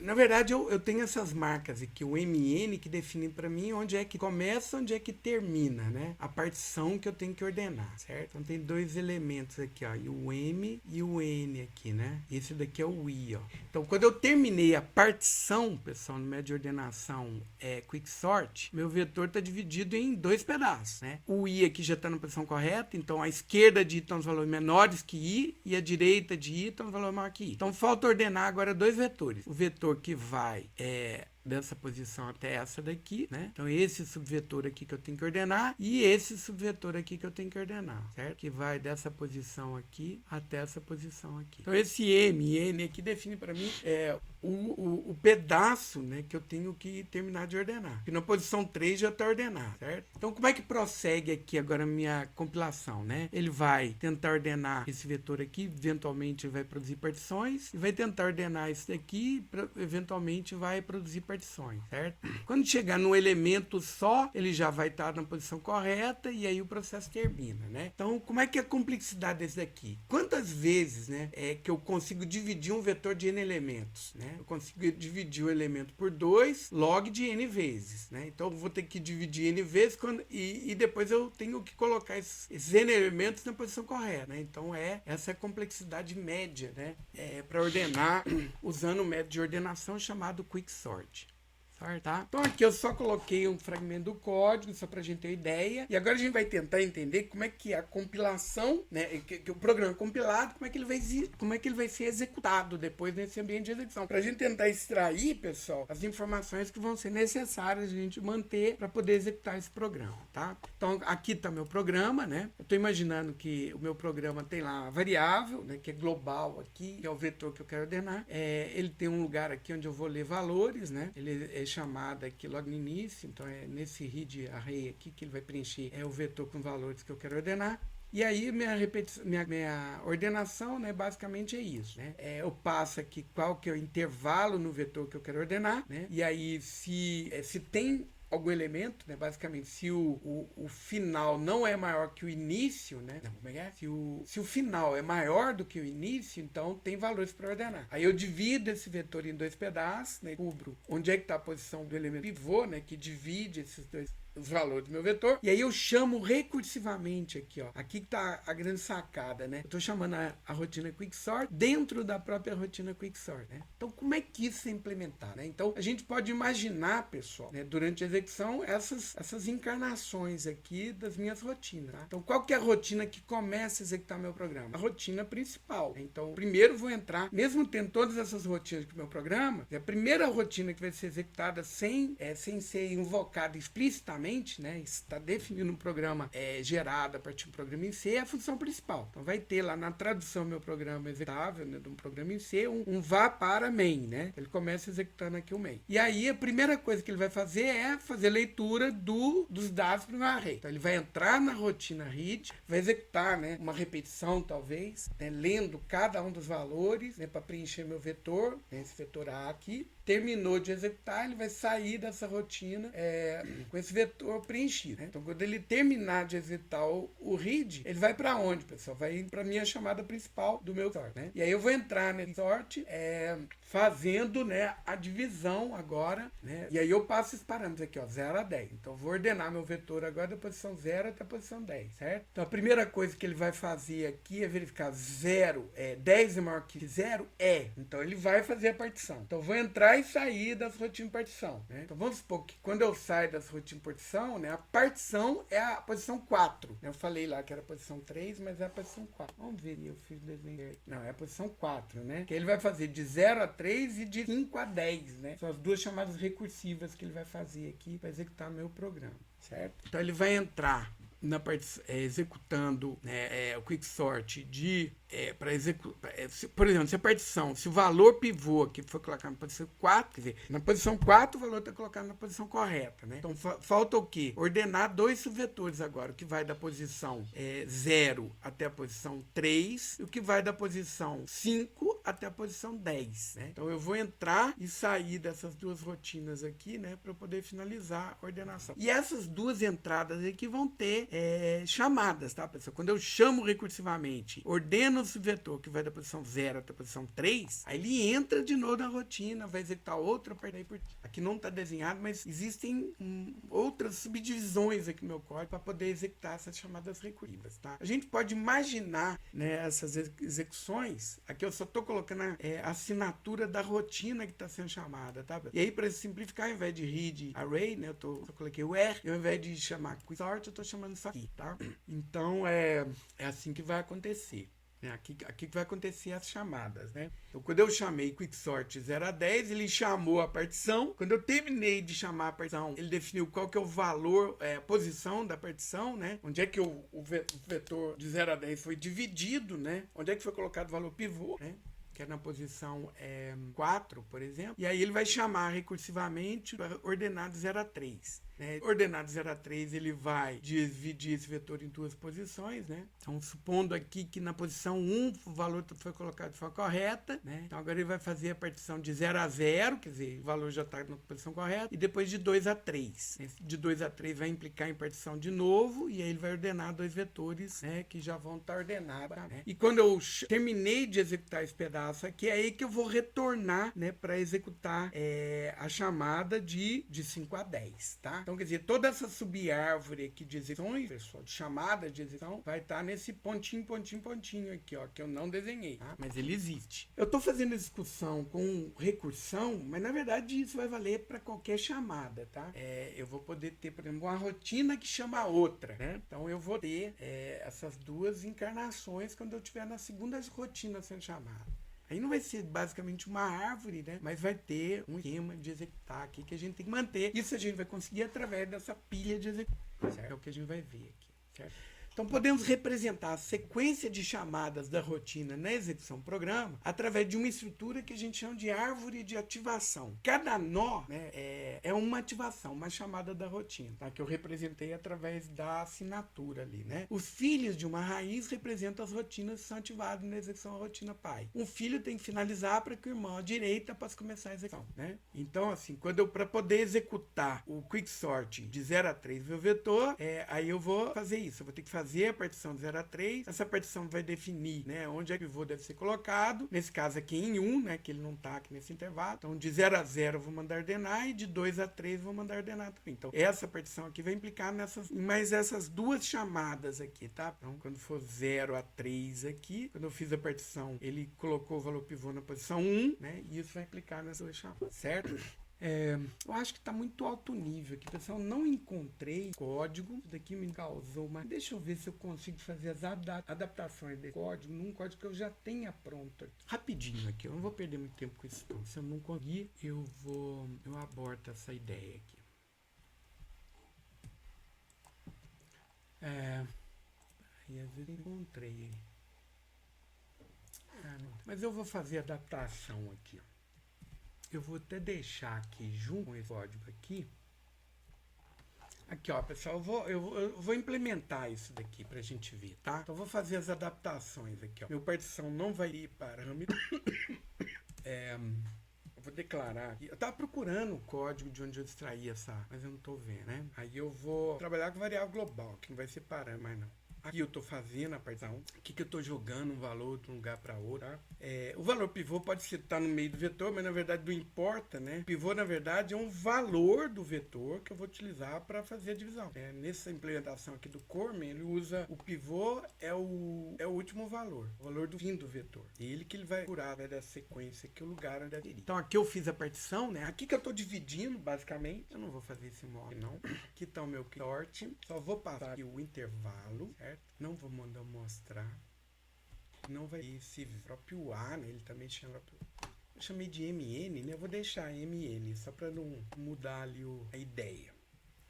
na verdade, eu tenho essas marcas aqui, o MN, que define para mim onde é que começa, onde é que termina, né? A partição que eu tenho que ordenar, certo? Então tem 2 elementos aqui, ó, e o M e o N aqui, né? Esse daqui é o I, ó. Então, quando eu terminei a partição, pessoal, no método de ordenação Quicksort, meu vetor está dividido em 2 pedaços, né? O I aqui já está na posição correta, então a esquerda de I está nos valores menores que I e a direita de I está nos valores maiores que I. Então, falta ordenar agora 2 vetores. O vetor que vai dessa posição até essa daqui, né? Então, esse subvetor aqui que eu tenho que ordenar e esse subvetor aqui que eu tenho que ordenar, certo? Que vai dessa posição aqui até essa posição aqui. Então, esse M e N aqui define para mim o pedaço, né, que eu tenho que terminar de ordenar. E na posição 3 já está ordenado, certo? Então, como é que prossegue aqui agora a minha compilação, né? Ele vai tentar ordenar esse vetor aqui, eventualmente vai produzir partições, e vai tentar ordenar esse daqui, eventualmente vai produzir partições, certo? Quando chegar no elemento só, ele já vai estar na posição correta e aí o processo termina, né? Então, como é que é a complexidade desse daqui? Quantas vezes, né, que eu consigo dividir um vetor de N elementos, né? Eu consigo dividir o elemento por 2 log de N vezes, né? Então, eu vou ter que dividir N vezes e depois eu tenho que colocar esses N elementos na posição correta, né? Então, essa é a complexidade média, né? Para ordenar usando o método de ordenação chamado Quicksort. Tá? Então aqui eu só coloquei um fragmento do código, só para a gente ter ideia. E agora a gente vai tentar entender como é que a compilação, né, que o programa compilado, como é que ele vai ser executado depois nesse ambiente de execução. Para a gente tentar extrair, pessoal, as informações que vão ser necessárias a gente manter para poder executar esse programa. Tá? Então aqui está meu programa, né? Eu estou imaginando que o meu programa tem lá uma variável, né, que é global aqui, que é o vetor que eu quero ordenar. Ele tem um lugar aqui onde eu vou ler valores, né? Ele é chamada aqui logo no início, então é nesse read array aqui que ele vai preencher o vetor com valores que eu quero ordenar. E aí minha ordenação, né, basicamente é isso, né? Eu passo aqui qual que é o intervalo no vetor que eu quero ordenar, né? E aí se tem algum elemento, né? Basicamente, se o final não é maior que o início, né? Não, como é? Se o final é maior do que o início, então tem valores para ordenar. Aí eu divido esse vetor em 2 pedaços, né? Cubro onde é que está a posição do elemento pivô, né? Que divide esses os valores do meu vetor, e aí eu chamo recursivamente aqui, ó. Aqui que tá a grande sacada, né? Eu tô chamando a rotina Quicksort dentro da própria rotina Quicksort, né? Então, como é que isso é implementado, né? Então, a gente pode imaginar, pessoal, né, durante a execução, essas encarnações aqui das minhas rotinas, tá? Então, qual que é a rotina que começa a executar meu programa? A rotina principal, né? Então, primeiro vou entrar, mesmo tendo todas essas rotinas do meu programa, a primeira rotina que vai ser executada sem ser invocada explicitamente, né, está definindo um programa gerado a partir do programa em C, é a função principal. Então vai ter lá na tradução do meu programa executável, né, de um programa em C, um vá para main, né? Ele começa executando aqui o main. E aí a primeira coisa que ele vai fazer é fazer leitura dos dados para o meu array. Então ele vai entrar na rotina read, vai executar, né, uma repetição talvez, né, lendo cada um dos valores, né, para preencher meu vetor, né, esse vetor A aqui. Terminou de executar, ele vai sair dessa rotina com esse vetor preenchido, né? Então, quando ele terminar de executar o read, ele vai para onde, pessoal? Vai para a minha chamada principal do meu sort, né? E aí eu vou entrar nesse sort fazendo, né, a divisão agora, né? E aí eu passo esses parâmetros aqui, ó, 0 a 10. Então, eu vou ordenar meu vetor agora da posição 0 até a posição 10, certo? Então, a primeira coisa que ele vai fazer aqui é verificar 10 é maior que 0? Então, ele vai fazer a partição. Então, eu vou entrar e sair das rotinas de partição, né? Então, vamos supor que quando eu saio das rotinas de partição, né? A partição é a posição 4. Eu falei lá que era a posição 3, mas é a posição 4. Vamos ver, eu fiz o desenho aqui. Não, é a posição 4, né? Que ele vai fazer de 0 a 3 e de 5 a 10, né? São as duas chamadas recursivas que ele vai fazer aqui para executar o meu programa, certo? Então ele vai entrar na executando, né, o quicksort de para executar, por exemplo, se a partição, se o valor pivô que foi colocado na posição 4, quer dizer, na posição 4 o valor está colocado na posição correta, né? Então falta o quê? Ordenar dois subvetores agora, o que vai da posição 0 até a posição 3 e o que vai da posição 5 até a posição 10, né? Então eu vou entrar e sair dessas duas rotinas aqui, né, para poder finalizar a ordenação. E essas duas entradas aqui vão ter chamadas, tá, pessoal? Quando eu chamo recursivamente, ordeno o subvetor que vai da posição 0 até a posição 3, aí ele entra de novo na rotina, vai executar outra parte. Aqui não está desenhado, mas existem outras subdivisões aqui no meu código para poder executar essas chamadas recursivas, tá? A gente pode imaginar, né, essas execuções, aqui eu só estou colocando a assinatura da rotina que está sendo chamada, tá? E aí, para simplificar, ao invés de read array, né, eu coloquei o R, ao invés de chamar quicksort, eu estou chamando isso aqui, tá? Então, é assim que vai acontecer. Aqui que vai acontecer as chamadas, né? Então, quando eu chamei quicksort 0 a 10, ele chamou a partição. Quando eu terminei de chamar a partição, ele definiu qual que é o valor, a posição da partição, né? Onde é que o vetor de 0 a 10 foi dividido, né? Onde é que foi colocado o valor pivô, né? Que é na posição 4, por exemplo. E aí ele vai chamar recursivamente ordenado 0 a 3. Né? Ordenado 0 a 3, ele vai dividir esse vetor em duas posições, né? Então, supondo aqui que na posição 1 o valor foi colocado de forma correta, né? Então, agora ele vai fazer a partição de 0 a 0, quer dizer, o valor já está na posição correta, e depois de 2 a 3. De 2 a 3 vai implicar em partição de novo, e aí ele vai ordenar dois vetores, né, que já vão estar ordenados, né? E quando eu terminei de executar esse pedaço aqui, é aí que eu vou retornar, né, para executar a chamada de 5 a 10, tá? Então, quer dizer, toda essa subárvore aqui de execuções, pessoal, de chamada de execução, vai estar nesse pontinho aqui, ó, que eu não desenhei, tá? Mas ele existe. Eu estou fazendo execução com recursão, mas na verdade isso vai valer para qualquer chamada, tá? Eu vou poder ter, por exemplo, uma rotina que chama a outra, né? Então eu vou ter essas duas encarnações quando eu estiver na segunda rotina sendo chamada. Aí não vai ser basicamente uma árvore, né? Mas vai ter um esquema de executar aqui que a gente tem que manter. Isso a gente vai conseguir através dessa pilha de execução, certo? É o que a gente vai ver aqui, certo? Então, podemos representar a sequência de chamadas da rotina na execução do programa através de uma estrutura que a gente chama de árvore de ativação. Cada nó, né, é uma ativação, uma chamada da rotina, tá? Que eu representei através da assinatura ali, né? Os filhos de uma raiz representam as rotinas que são ativadas na execução da rotina pai. Um filho tem que finalizar para que o irmão à direita possa começar a execução, né? Então, assim, para poder executar o quicksort de 0 a 3 meu vetor, aí eu vou fazer isso. Eu vou ter que fazer a partição de 0 a 3. Essa partição vai definir, né, onde é que o pivô deve ser colocado. Nesse caso aqui em 1, né, que ele não está aqui nesse intervalo. Então, de 0 a 0 eu vou mandar ordenar e de 2 a 3 eu vou mandar ordenar também. Então, essa partição aqui vai implicar mais essas duas chamadas aqui, tá? Então, quando for 0 a 3 aqui, quando eu fiz a partição, ele colocou o valor pivô na posição 1, né, e isso vai implicar nessas duas chamadas, certo? Eu acho que está muito alto nível aqui, pessoal. Não encontrei código. Isso daqui me causou, mas deixa eu ver se eu consigo fazer as adaptações desse código num código que eu já tenha pronto aqui. Rapidinho aqui, eu não vou perder muito tempo com isso. Então, se eu não conseguir, eu aborto essa ideia aqui. Aí às vezes eu encontrei. Mas eu vou fazer a adaptação aqui, ó. Eu vou até deixar aqui junto com esse código aqui. Aqui, ó, pessoal, eu vou implementar isso daqui pra gente ver, tá? Então, eu vou fazer as adaptações aqui, ó. Meu partição não vai ir parâmetro. Eu vou declarar aqui. Eu tava procurando o código de onde eu extraí mas eu não tô vendo, né? Aí eu vou trabalhar com variável global, que não vai ser parâmetro mais não. Aqui eu estou fazendo a partição. Aqui que eu estou jogando um valor de um lugar para outro. Tá? O valor pivô pode estar no meio do vetor, mas na verdade não importa, né? O pivô, na verdade, é um valor do vetor que eu vou utilizar para fazer a divisão. Nessa implementação aqui do Cormen, ele usa o pivô, é o último valor, o valor do fim do vetor. Ele que ele vai curar dessa sequência aqui, o lugar onde adquirir. Então aqui eu fiz a partição, né? Aqui que eu estou dividindo, basicamente. Eu não vou fazer esse modo, não. Aqui está o meu sort. Só vou passar aqui o intervalo, certo? Não vou mandar mostrar. Não vai esse próprio A, né? Ele também chama. Eu chamei de MN, né? Eu vou deixar MN, só para não mudar ali a ideia.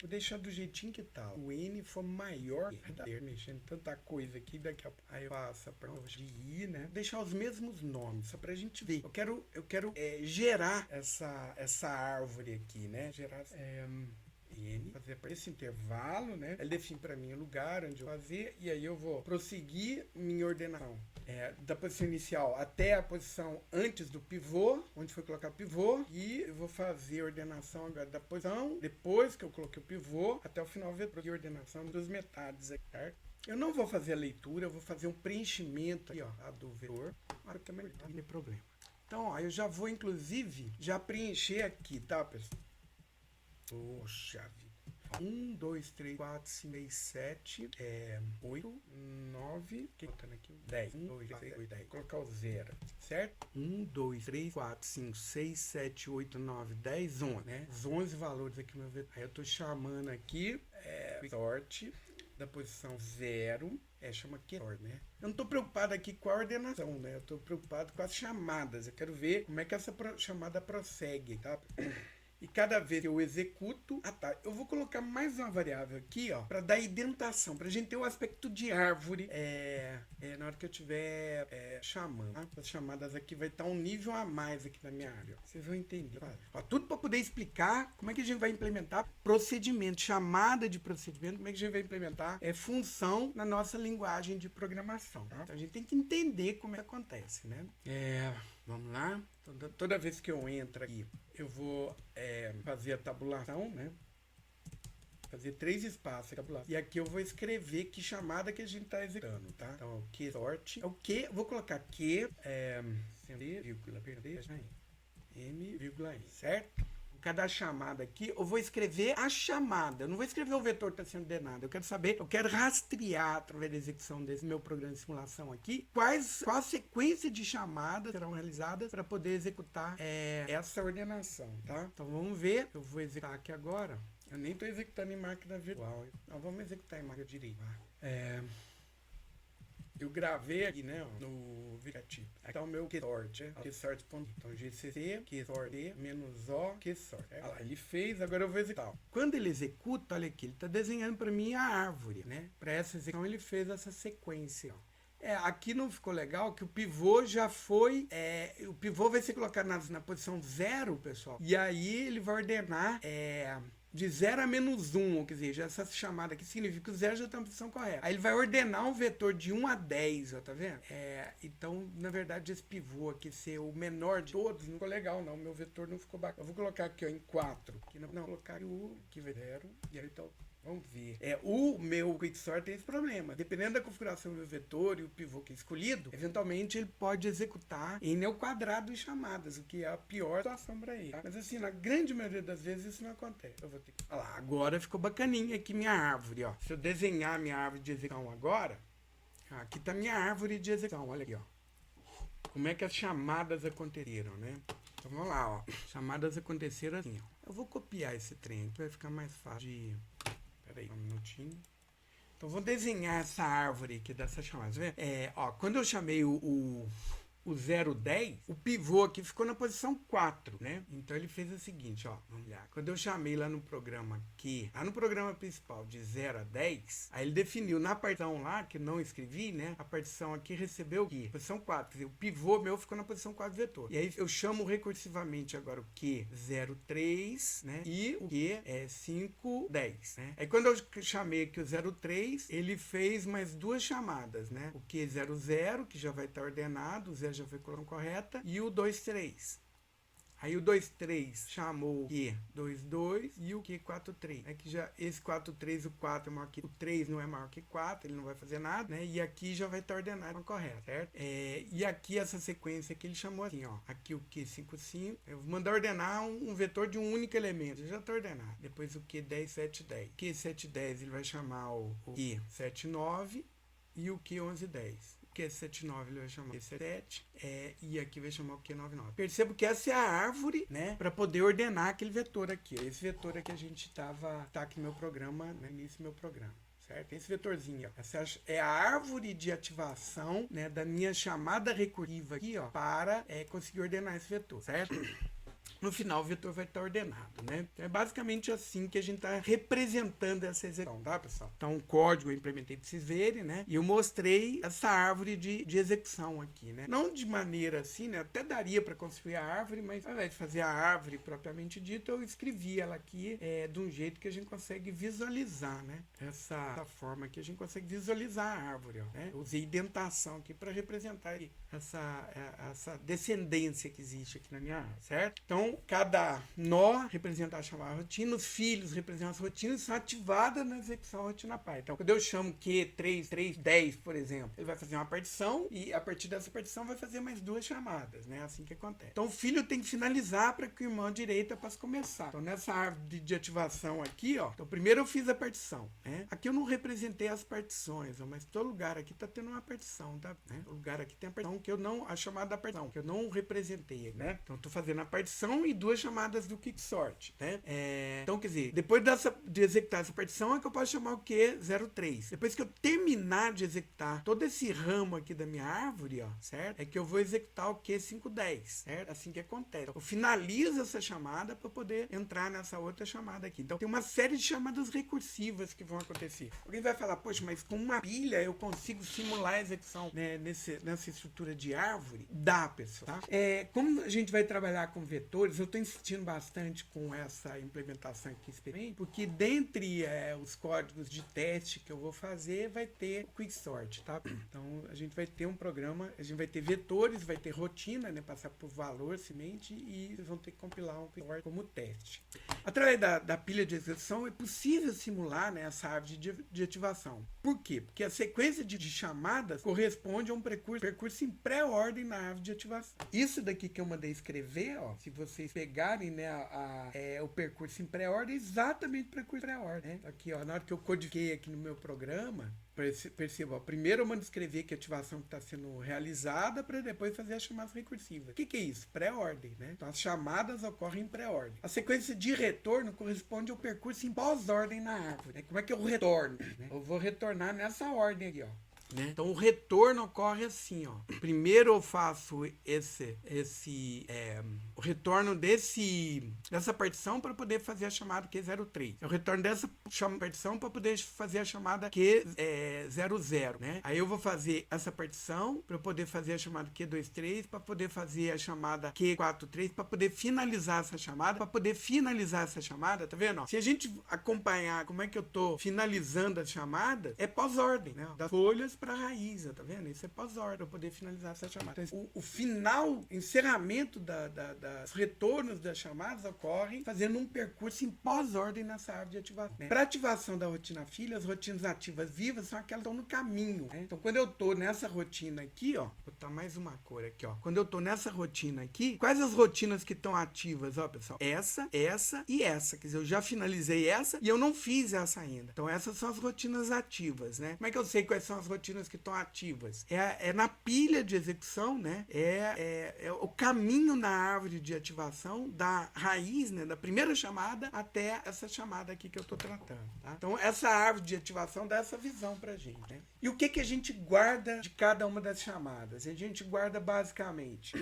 Vou deixar do jeitinho que tá. O N for maior, mexendo tanta coisa aqui, daqui a pouco. Aí eu passo para de I, né? Vou deixar os mesmos nomes, só pra gente ver. Eu quero gerar essa árvore aqui, né? Gerar N, fazer para esse intervalo, né? Ele define para mim o lugar onde eu vou fazer, e aí eu vou prosseguir minha ordenação. Da posição inicial até a posição antes do pivô, onde foi colocar o pivô, e eu vou fazer a ordenação agora da posição, depois que eu coloquei o pivô, até o final vetor, ordenação das metades aqui, certo? Eu não vou fazer a leitura, eu vou fazer um preenchimento aqui, ó, do vetor, para que não tem problema. Então, ó, eu já vou, inclusive, já preencher aqui, tá, pessoal? Poxa vida. 1, 2, 3, 4, 5, 6, 7, 8, 9, contando aqui, 10. 1, 2, 3, 8, 10. Vou colocar o 0, certo? 1, 2, 3, 4, 5, 6, 7, 8, 9, 10, 11, né? Os 11 valores aqui no meu vetor. Aí eu tô chamando aqui, sorte da posição 0. Chama que ordem, né? Eu não estou preocupado aqui com a ordenação, né? Eu estou preocupado com as chamadas. Eu quero ver como é que essa chamada prossegue, tá? E cada vez que eu executo... eu vou colocar mais uma variável aqui, ó, para dar indentação, para a gente ter o aspecto de árvore na hora que eu estiver chamando. Tá? As chamadas aqui vai estar um nível a mais aqui na minha área. Ó. Vocês vão entender. Ó, tudo para poder explicar como é que a gente vai implementar procedimento, chamada de procedimento, como é que a gente vai implementar função na nossa linguagem de programação. Tá? Então a gente tem que entender como é que acontece, né? Vamos lá. Então, toda vez que eu entro aqui, eu vou fazer a tabulação, né? Fazer 3 espaços de tabulação. E aqui eu vou escrever que chamada que a gente está executando, tá? Então, o que sorte. O que, vou colocar que, vírgula, M, vírgula I, certo? Cada chamada aqui, eu vou escrever a chamada. Eu não vou escrever o vetor que está sendo ordenado. Eu quero saber, eu quero rastrear através da execução desse meu programa de simulação aqui, qual a sequência de chamadas serão realizadas para poder executar essa ordenação, tá? Então vamos ver. Eu vou executar aqui agora. Eu nem estou executando em máquina virtual. Então vamos executar em máquina direita. Eu gravei aqui, né, no aplicativo. Aqui tá o meu QSort, QSort. Então, GCC, QSort, menos O, QSort. Olha lá, ele fez, agora eu vou executar. Quando ele executa, olha aqui, ele está desenhando para mim a árvore, né? Para essa execução, ele fez essa sequência, ó. Aqui não ficou legal que o pivô já foi... o pivô vai ser colocado na posição 0, pessoal. E aí ele vai ordenar... de 0 a menos 1, ou quer dizer, essa chamada aqui significa que o 0 já está na posição correta. Aí ele vai ordenar um vetor de 1 a 10, ó, tá vendo? Então, na verdade, esse pivô aqui ser o menor de todos não ficou legal, não. Meu vetor não ficou bacana. Eu vou colocar aqui, ó, em 4. Aqui não, vou colocar o aqui vai 0. E aí, então, vamos ver. O meu QuickSort tem esse problema. Dependendo da configuração do meu vetor e o pivô que é escolhido, eventualmente ele pode executar em N ao quadrado de chamadas, o que é a pior situação para ele. Tá? Mas assim, na grande maioria das vezes isso não acontece. Eu vou ter que... Olha lá, agora ficou bacaninha aqui minha árvore, ó. Se eu desenhar minha árvore de execução agora, aqui tá minha árvore de execução, olha aqui, ó. Como é que as chamadas aconteceram, né? Então vamos lá, ó. Chamadas aconteceram assim, ó. Eu vou copiar esse trem aqui, vai ficar mais fácil de... Peraí, um minutinho. Então, vou desenhar essa árvore aqui dessa chamada. Tá vendo? Quando eu chamei o 010, o pivô aqui ficou na posição 4, né? Então, ele fez o seguinte, ó. Vamos lá. Quando eu chamei lá no programa aqui, lá no programa principal de 0 a 10, aí ele definiu na partição lá, que eu não escrevi, né? A partição aqui recebeu o quê? Posição 4. Quer dizer, o pivô meu ficou na posição 4 do vetor. E aí, eu chamo recursivamente agora o Q03, né? E o Q510, né? Aí, quando eu chamei aqui o 03, ele fez mais 2 chamadas, né? O Q00, que já vai estar ordenado, o 0 já foi colocado correta, e o 23. Aí o 23 chamou o Q22 e o Q43. É que já esse 43, o 4 é maior que o 3 não é maior que 4, ele não vai fazer nada, né? E aqui já vai estar ordenado correto, certo? E aqui essa sequência que ele chamou assim, ó. Aqui o Q55, eu vou mandar ordenar um vetor de um único elemento, já está ordenado. Depois o Q10, 7, 10. O Q710 ele vai chamar o Q79 e o Q1110. Q79 ele vai chamar Q7, e aqui vai chamar o Q99. Percebo que essa é a árvore, né, para poder ordenar aquele vetor aqui. Esse vetor aqui a gente tá aqui no meu programa, no início do meu programa. Certo? Esse vetorzinho, ó. Essa é a árvore de ativação, né, da minha chamada recursiva aqui, ó, para conseguir ordenar esse vetor, certo? No final o vetor vai estar ordenado, né? Então é basicamente assim que a gente está representando essa execução, tá, pessoal? Então o código eu implementei para vocês verem, né? E eu mostrei essa árvore de execução aqui, né? Não de maneira assim, né? Até daria para construir a árvore, mas ao invés de fazer a árvore propriamente dita, eu escrevi ela aqui de um jeito que a gente consegue visualizar, né? Essa forma que a gente consegue visualizar a árvore, ó, né? Eu usei indentação aqui para representar aí essa descendência que existe aqui na minha árvore, certo? Então, cada nó representa a chamada rotina, os filhos representam as rotinas, são ativadas na execução rotina pai. Então, quando eu chamo Q3, 3, 10, por exemplo, ele vai fazer uma partição e a partir dessa partição vai fazer mais duas chamadas, né? Assim que acontece. Então, o filho tem que finalizar para que o irmão direita possa começar. Então, nessa árvore de ativação aqui, ó, então primeiro eu fiz a partição, né? Aqui eu não representei as partições, ó, mas todo lugar aqui tá tendo uma partição, tá? Né? O lugar aqui tem a partição que eu não, a chamada da partição, que eu não representei, né? Então, eu tô fazendo a partição e duas chamadas do quicksort, né? Então, quer dizer, depois de executar essa partição é que eu posso chamar o Q03. Depois que eu terminar de executar todo esse ramo aqui da minha árvore, ó, certo? É que eu vou executar o Q510, certo? Assim que acontece. Eu finalizo essa chamada para poder entrar nessa outra chamada aqui. Então, tem uma série de chamadas recursivas que vão acontecer. Alguém vai falar, poxa, mas com uma pilha eu consigo simular a execução, né, nessa estrutura de árvore? Dá, pessoal, tá? Como a gente vai trabalhar com vetores, eu estou insistindo bastante com essa implementação aqui experiente, porque dentre os códigos de teste que eu vou fazer, vai ter o quicksort, tá? Então, a gente vai ter um programa, a gente vai ter vetores, vai ter rotina, né, passar por valor, semente, e vocês vão ter que compilar um quicksort como teste. Através da pilha de execução, é possível simular, né, essa árvore de ativação. Por quê? Porque a sequência de chamadas corresponde a um percurso em pré-ordem na árvore de ativação. Isso daqui que eu mandei escrever, ó, se vocês pegarem, né, o percurso em pré-ordem, é exatamente o percurso em pré-ordem, né? Aqui, ó, na hora que eu codifiquei aqui no meu programa, perceba, ó, primeiro eu mando escrever que a ativação está sendo realizada para depois fazer as chamadas recursivas. O que é isso? Pré-ordem, né? Então as chamadas ocorrem em pré-ordem. A sequência de retorno corresponde ao percurso em pós-ordem na árvore, né? Como é que eu retorno? Né? Eu vou retornar nessa ordem aqui, ó. Né? Então o retorno ocorre assim, ó. Primeiro eu faço o retorno dessa partição para poder fazer a chamada Q03. Eu retorno dessa partição para poder fazer a chamada Q00, né? Aí eu vou fazer essa partição para poder fazer a chamada Q23, para poder fazer a chamada Q43, para poder finalizar essa chamada, tá vendo? Ó? Se a gente acompanhar como é que eu tô finalizando as chamadas, é pós-ordem, né? Das folhas para a raiz, tá vendo? Isso é pós-ordem, para poder finalizar essa chamada. Então, o final, encerramento dos retornos das chamadas ocorre fazendo um percurso em pós-ordem nessa árvore de ativação. Né? Para ativação da rotina filha, as rotinas ativas vivas são aquelas que estão no caminho. Né? Então, quando eu estou nessa rotina aqui, ó, vou botar mais uma cor aqui, ó. Quando eu estou nessa rotina aqui, quais as rotinas que estão ativas, ó, pessoal? Essa e essa. Quer dizer, eu já finalizei essa e eu não fiz essa ainda. Então, essas são as rotinas ativas, né? Como é que eu sei quais são as rotinas que estão ativas? É na pilha de execução, né? É o caminho na árvore de ativação da raiz, né? Da primeira chamada até essa chamada aqui que eu estou tratando, tá? Então, essa árvore de ativação dá essa visão pra gente, né? E o que a gente guarda de cada uma das chamadas? A gente guarda basicamente...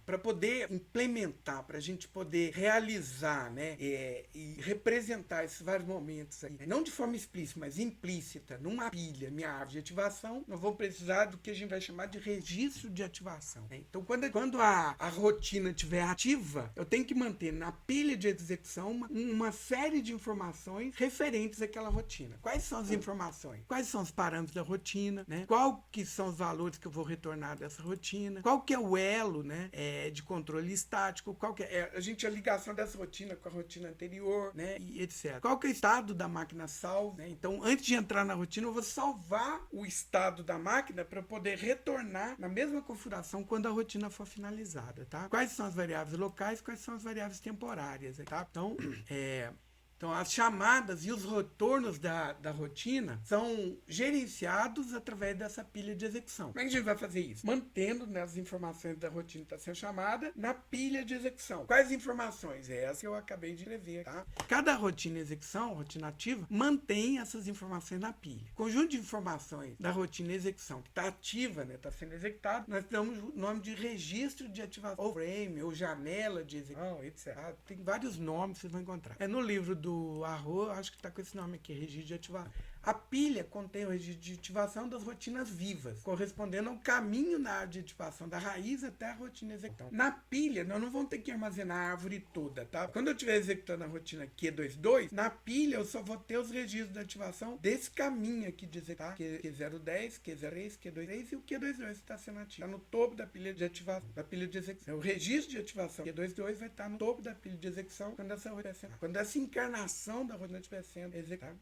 para poder implementar, para a gente poder realizar, né, e representar esses vários momentos aí, né, não de forma explícita, mas implícita, executando uma pilha, minha árvore de ativação, nós vamos precisar do que a gente vai chamar de registro de ativação, né? Então, quando a rotina estiver ativa, eu tenho que manter na pilha de execução uma série de informações referentes àquela rotina. Quais são as informações? Quais são os parâmetros da rotina, né? Qual que são os valores que eu vou retornar dessa rotina? Qual que é o elo, né, de controle estático? Qual que é a ligação dessa rotina com a rotina anterior, né, e etc. Qual que é o estado da máquina salvo, né? Então, antes de entrar na rotina, eu vou salvar o estado da máquina para poder retornar na mesma configuração quando a rotina for finalizada, tá? Quais são as variáveis locais, quais são as variáveis temporárias, tá? Então, as chamadas e os retornos da rotina são gerenciados através dessa pilha de execução. Como é que a gente vai fazer isso? Mantendo, né, as informações da rotina que está sendo chamada na pilha de execução. Quais informações? Essa que eu acabei de escrever, tá? Cada rotina de execução, rotina ativa, mantém essas informações na pilha. O conjunto de informações da rotina de execução que está ativa, né, está sendo executado, nós damos o nome de registro de ativação, ou frame, ou janela de execução, etc. Tem vários nomes que vocês vão encontrar. No livro do Arro, acho que está com esse nome aqui, registro de ativação. A pilha contém o registro de ativação das rotinas vivas, correspondendo ao caminho na árvore de ativação da raiz até a rotina execução. Na pilha, nós não vamos ter que armazenar a árvore toda, tá? Quando eu estiver executando a rotina Q22, na pilha eu só vou ter os registros de ativação desse caminho aqui de execução, tá? Q010, Q03, Q23 e o Q22 está sendo ativo. Está no topo da pilha de ativação, da pilha de execução. O registro de ativação Q22 vai estar no topo da pilha de execução quando essa encarnação da rotina estiver sendo executada.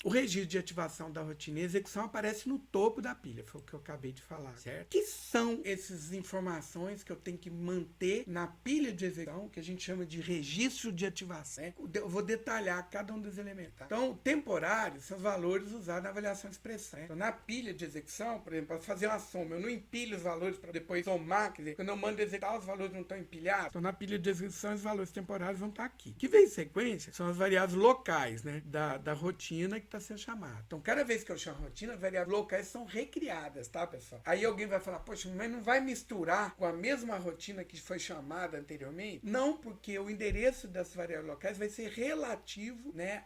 O registro de ativação da rotina e execução aparece no topo da pilha, foi o que eu acabei de falar, certo? Que são essas informações que eu tenho que manter na pilha de execução, que a gente chama de registro de ativação, né? Eu vou detalhar cada um dos elementos, tá? Então, temporários são os valores usados na avaliação de expressão, né? Então, na pilha de execução, por exemplo, para fazer uma soma, eu não empilho os valores para depois somar, quer dizer, quando eu mando executar, os valores não estão empilhados. Então, na pilha de execução, os valores temporários vão estar aqui. O que vem em sequência são as variáveis locais, né, da rotina que está sendo chamada. Então, cada vez que eu chamo rotina, as variáveis locais são recriadas, tá, pessoal? Aí alguém vai falar, poxa, mas não vai misturar com a mesma rotina que foi chamada anteriormente? Não, porque o endereço das variáveis locais vai ser relativo, né,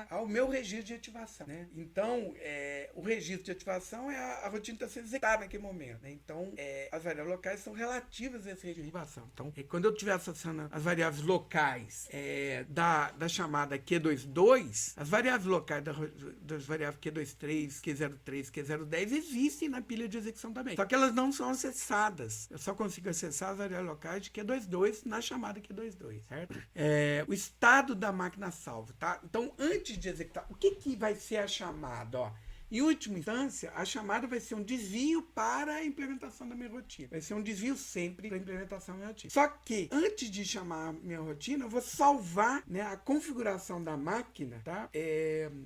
ao meu registro de ativação, né? Então, o registro de ativação é a rotina que está sendo executada naquele momento, né? Então, as variáveis locais são relativas a esse registro de ativação. Então, quando eu estiver associando as variáveis locais da chamada Q22, as variáveis locais das variáveis Q23, Q03, Q010 existem na pilha de execução também. Só que elas não são acessadas. Eu só consigo acessar as variáveis locais de Q22 na chamada Q22, certo? O estado da máquina salvo, tá? Então, antes de executar, o que vai ser a chamada, ó? Em última instância, a chamada vai ser um desvio para a implementação da minha rotina. Vai ser um desvio sempre para a implementação da minha rotina. Só que, antes de chamar a minha rotina, eu vou salvar, né, a configuração da máquina, tá?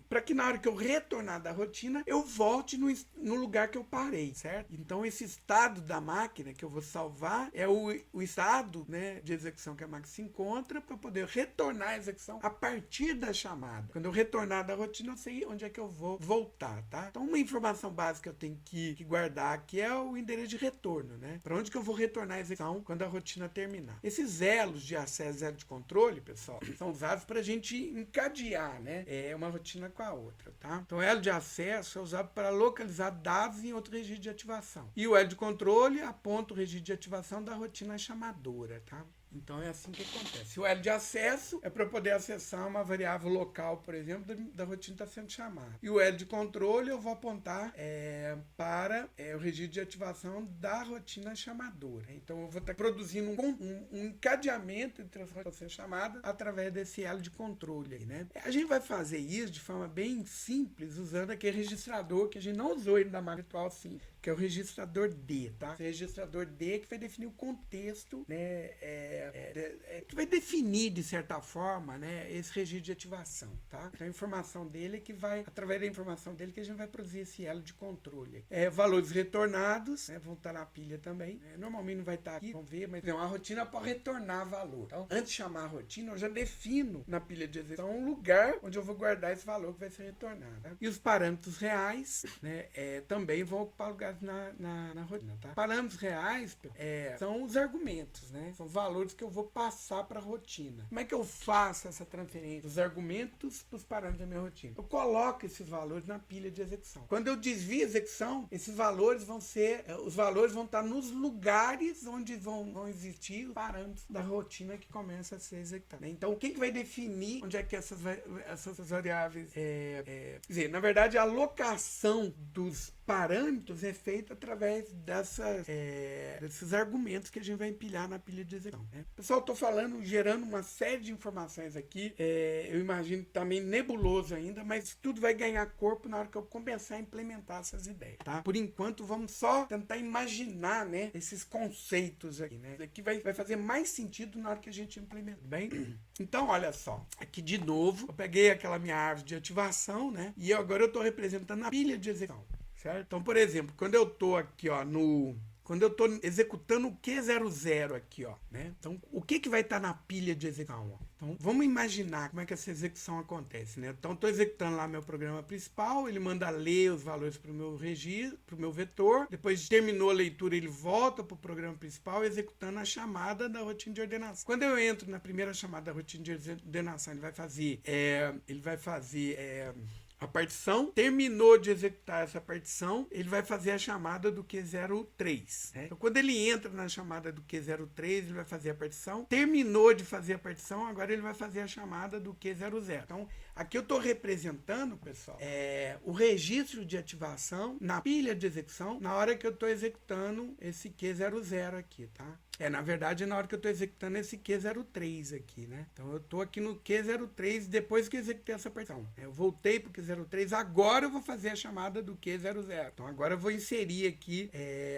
Para que na hora que eu retornar da rotina, eu volte no lugar que eu parei, certo? Então, esse estado da máquina que eu vou salvar é o estado, né, de execução que a máquina se encontra para poder retornar a execução a partir da chamada. Quando eu retornar da rotina, eu sei onde é que eu vou voltar, tá? Então, uma informação básica que eu tenho que guardar aqui é o endereço de retorno, né? Para onde que eu vou retornar a execução quando a rotina terminar. Esses elos de acesso, elo de controle, pessoal, são usados para a gente encadear, né, uma rotina com a outra, tá? Então, o elo de acesso é usado para localizar dados em outro registro de ativação. E o elo de controle aponta o registro de ativação da rotina chamadora, tá? Então, é assim que acontece. O elo de acesso é para poder acessar uma variável local, por exemplo, da rotina que está sendo chamada. E o elo de controle eu vou apontar para o registro de ativação da rotina chamadora. Então, eu vou estar produzindo um encadeamento entre as rotinas que estão sendo chamadas através desse elo de controle aí, né? A gente vai fazer isso de forma bem simples, usando aquele registrador que a gente não usou ainda na máquina atual, sim, que é o registrador D, tá? Esse registrador D que vai definir o contexto, né, que vai definir, de certa forma, né, esse registro de ativação, tá? Então, a informação dele que vai, através da informação dele, que a gente vai produzir esse elo de controle. Valores retornados, né, vão estar na pilha também. Normalmente não vai estar aqui, vamos ver, mas não, a rotina pode retornar valor. Então, antes de chamar a rotina, eu já defino na pilha de execução um lugar onde eu vou guardar esse valor que vai ser retornado, tá? E os parâmetros reais, né, também vão ocupar lugar baseados na rotina, tá? Parâmetros reais são os argumentos, né? São os valores que eu vou passar para a rotina. Como é que eu faço essa transferência dos argumentos para os parâmetros da minha rotina? Eu coloco esses valores na pilha de execução. Quando eu desvio a execução, esses valores os valores vão estar nos lugares onde vão existir os parâmetros da rotina que começa a ser executada, né? Então, quem que vai definir onde é que essas variáveis... quer dizer, na verdade, a alocação dos parâmetros é feita através desses argumentos que a gente vai empilhar na pilha de execução, né? Pessoal, estou gerando uma série de informações aqui. Eu imagino que está meio nebuloso ainda, mas tudo vai ganhar corpo na hora que eu começar a implementar essas ideias, tá? Por enquanto, vamos só tentar imaginar, né, esses conceitos aqui, né? Isso aqui vai fazer mais sentido na hora que a gente implementa, bem? Então, olha só. Aqui, de novo, eu peguei aquela minha árvore de ativação, né? E agora eu estou representando a pilha de execução, certo? Então, por exemplo, quando eu estou aqui, ó, quando eu estou executando o Q00 aqui, ó, né? Então, o que vai estar na pilha de execução? Ó? Então, vamos imaginar como é que essa execução acontece, né? Então, estou executando lá meu programa principal, ele manda ler os valores para o meu registro, para o meu vetor, depois terminou a leitura, ele volta para o programa principal, executando a chamada da rotina de ordenação. Quando eu entro na primeira chamada da rotina de ordenação, ele vai fazer a partição, terminou de executar essa partição, ele vai fazer a chamada do Q03. Né? Então, quando ele entra na chamada do Q03, ele vai fazer a partição, terminou de fazer a partição, agora ele vai fazer a chamada do Q00. Então, aqui eu estou representando, pessoal, o registro de ativação na pilha de execução na hora que eu estou executando esse Q00 aqui, tá? Na verdade, na hora que eu estou executando esse Q03 aqui, né? Então, eu estou aqui no Q03 depois que eu executei essa partição. Eu voltei para o Q03, agora eu vou fazer a chamada do Q00. Então, agora eu vou inserir aqui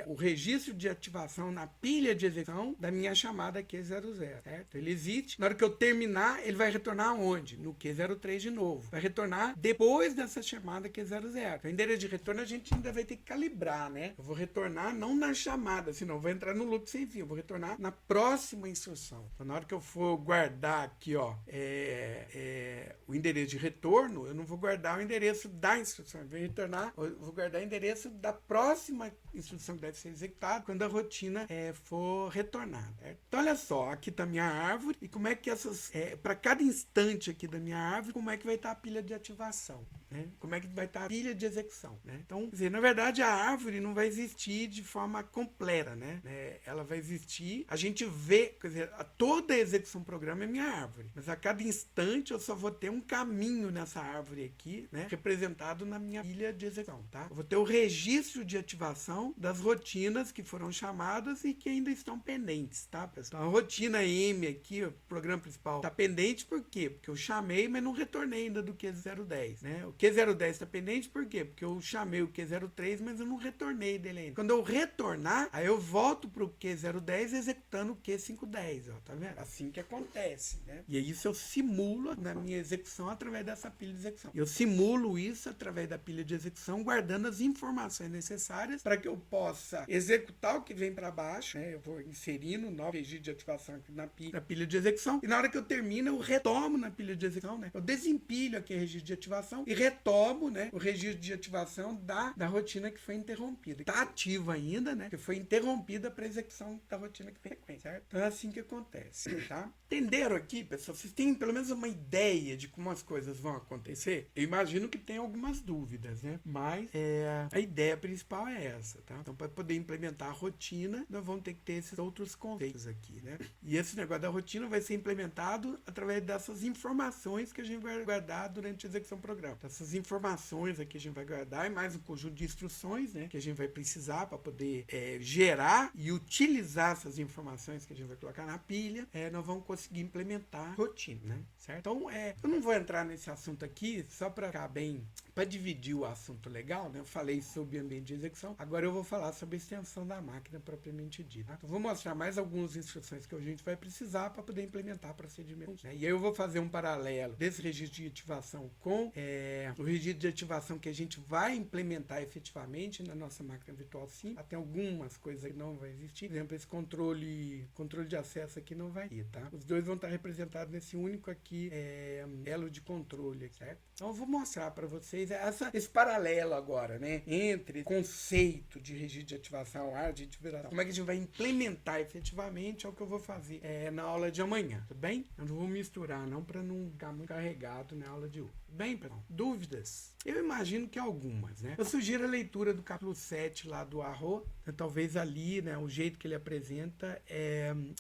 o registro de ativação na pilha de execução da minha chamada Q00, certo? Ele existe. Na hora que eu terminar, ele vai retornar aonde? No Q03 de novo. Vai retornar depois dessa chamada Q00. Então, o endereço de retorno a gente ainda vai ter que calibrar, né? Eu vou retornar não na chamada, senão eu vou entrar no loop sem fim. Eu vou retornar na próxima instrução. Então, na hora que eu for guardar aqui, ó, o endereço de retorno, eu não vou guardar o endereço da instrução. Eu vou guardar o endereço da próxima instrução que deve ser executada quando a rotina for retornada. Certo? Então, olha só, aqui está a minha árvore e como é que para cada instante aqui da minha árvore, como é que vai estar a pilha de ativação. Né? Como é que vai estar a pilha de execução. Né? Então, quer dizer, na verdade, a árvore não vai existir de forma completa, né? Ela vai existir, a gente vê, quer dizer, toda a execução do programa é minha árvore, mas a cada instante eu só vou ter um caminho nessa árvore aqui, né? Representado na minha pilha de execução, tá? Eu vou ter o registro de ativação das rotinas que foram chamadas e que ainda estão pendentes, tá, pessoal? Então, a rotina M aqui, o programa principal, está pendente por quê? Porque eu chamei, mas não retornei ainda do Q010, né? O Q010 está pendente por quê? Porque eu chamei o Q03, mas eu não retornei dele ainda. Quando eu retornar, aí eu volto pro Q010 executando o Q510, ó, tá vendo? Assim que acontece, né? E isso eu simulo na minha execução através dessa pilha de execução. Eu simulo isso através da pilha de execução, guardando as informações necessárias para que eu possa executar o que vem para baixo, né? Eu vou inserindo um novo registro de ativação aqui na pilha de execução, e na hora que eu termino, eu retomo na pilha de execução, né? Eu desempilho aqui o registro de ativação e retomo, né, o registro de ativação da rotina que foi interrompida. Está ativa ainda, né? Que foi interrompida para execução da rotina que vem sequência, certo? Então é assim que acontece, tá? Entenderam aqui, pessoal? Vocês têm pelo menos uma ideia de como as coisas vão acontecer? Eu imagino que tem algumas dúvidas, né? Mas a ideia principal é essa, tá? Então, para poder implementar a rotina, nós vamos ter que ter esses outros conceitos aqui, né? E esse negócio da rotina vai ser implementado através dessas informações que a gente vai guardar durante a execução do programa. Então, essas informações aqui a gente vai guardar e mais um conjunto de instruções, né? Que a gente vai precisar para poder gerar e utilizar essas informações que a gente vai colocar na pilha, nós vamos conseguir implementar a rotina, né? Certo? Então, eu não vou entrar nesse assunto aqui, só para ficar bem, para dividir o assunto legal, né? Eu falei sobre ambiente de execução, agora eu vou falar sobre a extensão da máquina propriamente dita. Tá? Então, vou mostrar mais algumas instruções que a gente vai precisar para poder implementar procedimentos. Né? E aí eu vou fazer um paralelo desse registro de ativação com o registro de ativação que a gente vai implementar efetivamente na nossa máquina virtual, sim. Tem algumas coisas que não vai existir. Por exemplo, esse controle de acesso aqui não vai ir, tá? Os dois vão estar representados nesse único aqui elo de controle, certo? Então eu vou mostrar para vocês esse paralelo agora, né? Entre conceito de registro de ativação, área de liberação. Como é que a gente vai implementar efetivamente é o que eu vou fazer na aula de amanhã, tudo bem? Eu não vou misturar não, para não ficar muito carregado na aula de hoje. Bem, pessoal, dúvidas? Eu imagino que algumas, né? Eu sugiro a leitura do capítulo 7 lá do Arro. Talvez ali, né, o jeito que ele apresenta,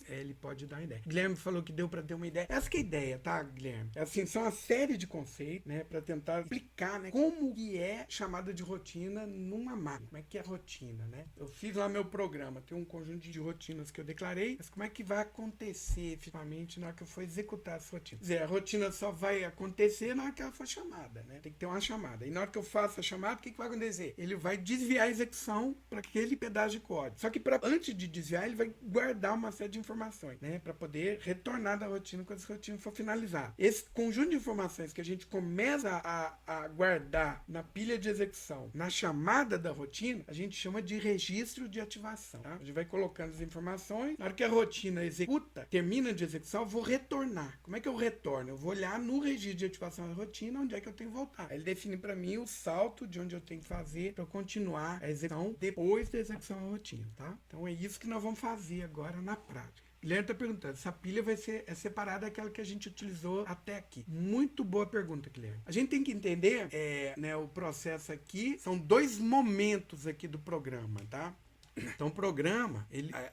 ele pode dar uma ideia. Guilherme falou que deu para ter uma ideia. Essa que é a ideia, tá, Guilherme? Assim, são uma série de conceitos, né, para tentar explicar, né, como que é chamada de rotina numa máquina. Como é que é a rotina, né? Eu fiz lá meu programa, tem um conjunto de rotinas que eu declarei, mas como é que vai acontecer efetivamente na hora que eu for executar essa rotina? Quer dizer, a rotina só vai acontecer na hora que ela for chamada, né? Tem que ter uma chamada. E na hora que eu faço a chamada, o que vai acontecer? Ele vai desviar a execução para aquele pedaço de código. Só que antes de desviar, ele vai guardar uma série de informações, né? Para poder retornar da rotina quando essa rotina for finalizada. Esse conjunto de informações que a gente começa a guardar na pilha de execução, na chamada da rotina, a gente chama de registro de ativação. Tá? A gente vai colocando as informações. Na hora que a rotina executa, termina de execução, eu vou retornar. Como é que eu retorno? Eu vou olhar no registro de ativação da rotina onde é que eu tenho que voltar. Aí ele define para mim o salto de onde eu tenho que fazer para eu continuar a execução depois da execução da rotina, tá? Então é isso que nós vamos fazer agora na prática. Guilherme está perguntando, essa pilha vai ser separada daquela que a gente utilizou até aqui. Muito boa pergunta, Guilherme. A gente tem que entender né, o processo aqui, são 2 momentos aqui do programa, tá? Então o programa,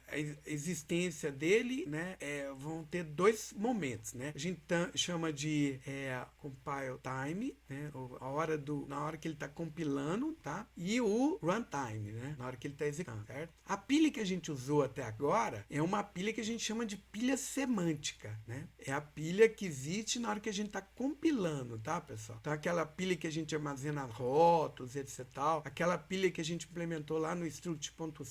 a existência dele, né, vão ter 2 momentos, né? A gente chama de compile time, né, na hora que ele está compilando, tá? E o runtime, né, na hora que ele está executando, certo? A pilha que a gente usou até agora é uma pilha que a gente chama de pilha semântica, né? É a pilha que existe na hora que a gente está compilando, tá, pessoal? Então aquela pilha que a gente armazena rótulos, etc, tal, aquela pilha que a gente implementou lá no struct.c,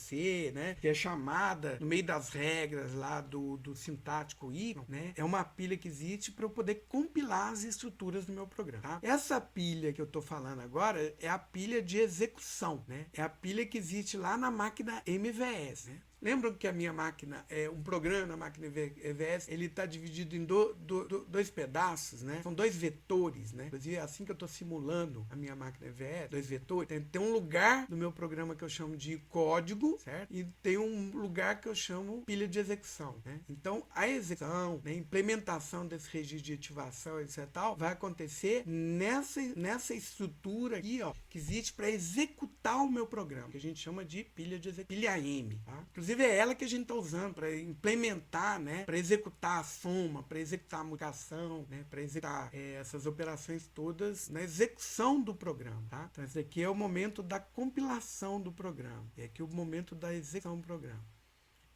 né, que é chamada no meio das regras lá do sintático Eagle, né, é uma pilha que existe para eu poder compilar as estruturas do meu programa, tá? Essa pilha que eu estou falando agora é a pilha de execução, né? É a pilha que existe lá na máquina MVS, né? Lembram que a minha máquina, um programa na máquina EVS, ele está dividido em 2 pedaços, né? São 2 vetores, né? Inclusive, é assim que eu estou simulando a minha máquina EVS, 2 vetores. Tem um lugar do meu programa que eu chamo de código, certo? E tem um lugar que eu chamo pilha de execução, né? Então, a execução, né, a implementação desse registro de ativação, etc, tal, vai acontecer nessa estrutura aqui, ó, que existe para executar o meu programa, que a gente chama de pilha de execução, pilha M, tá? Inclusive é ela que a gente está usando para implementar, né, para executar a soma, para executar a multiplicação, né, para executar essas operações todas na execução do programa, tá? Então esse aqui é o momento da compilação do programa, é aqui o momento da execução do programa.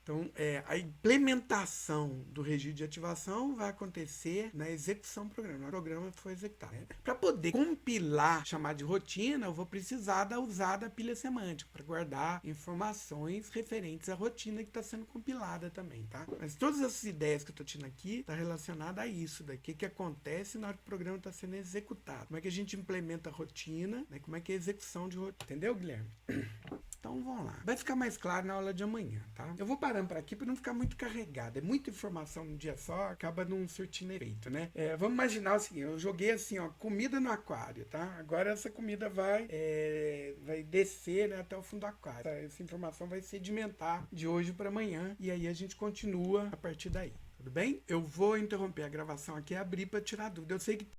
Então, a implementação do registro de ativação vai acontecer na execução do programa. O programa foi executado. Para poder compilar, chamar de rotina, eu vou precisar usar da pilha semântica para guardar informações referentes à rotina que está sendo compilada também, tá? Mas todas essas ideias que eu estou tirando aqui estão relacionadas a isso daqui, que acontece na hora que o programa está sendo executado. Como é que a gente implementa a rotina, né? Como é que é a execução de rotina. Entendeu, Guilherme? Então vamos lá. Vai ficar mais claro na aula de amanhã, tá? Eu vou parando para aqui para não ficar muito carregado. É muita informação num dia só, acaba não surtindo efeito, né? Vamos imaginar o seguinte, eu joguei assim, ó, comida no aquário, tá? Agora essa comida vai descer, né, até o fundo do aquário. Essa informação vai sedimentar de hoje para amanhã e aí a gente continua a partir daí. Tudo bem? Eu vou interromper a gravação aqui e abrir para tirar dúvida. Eu sei que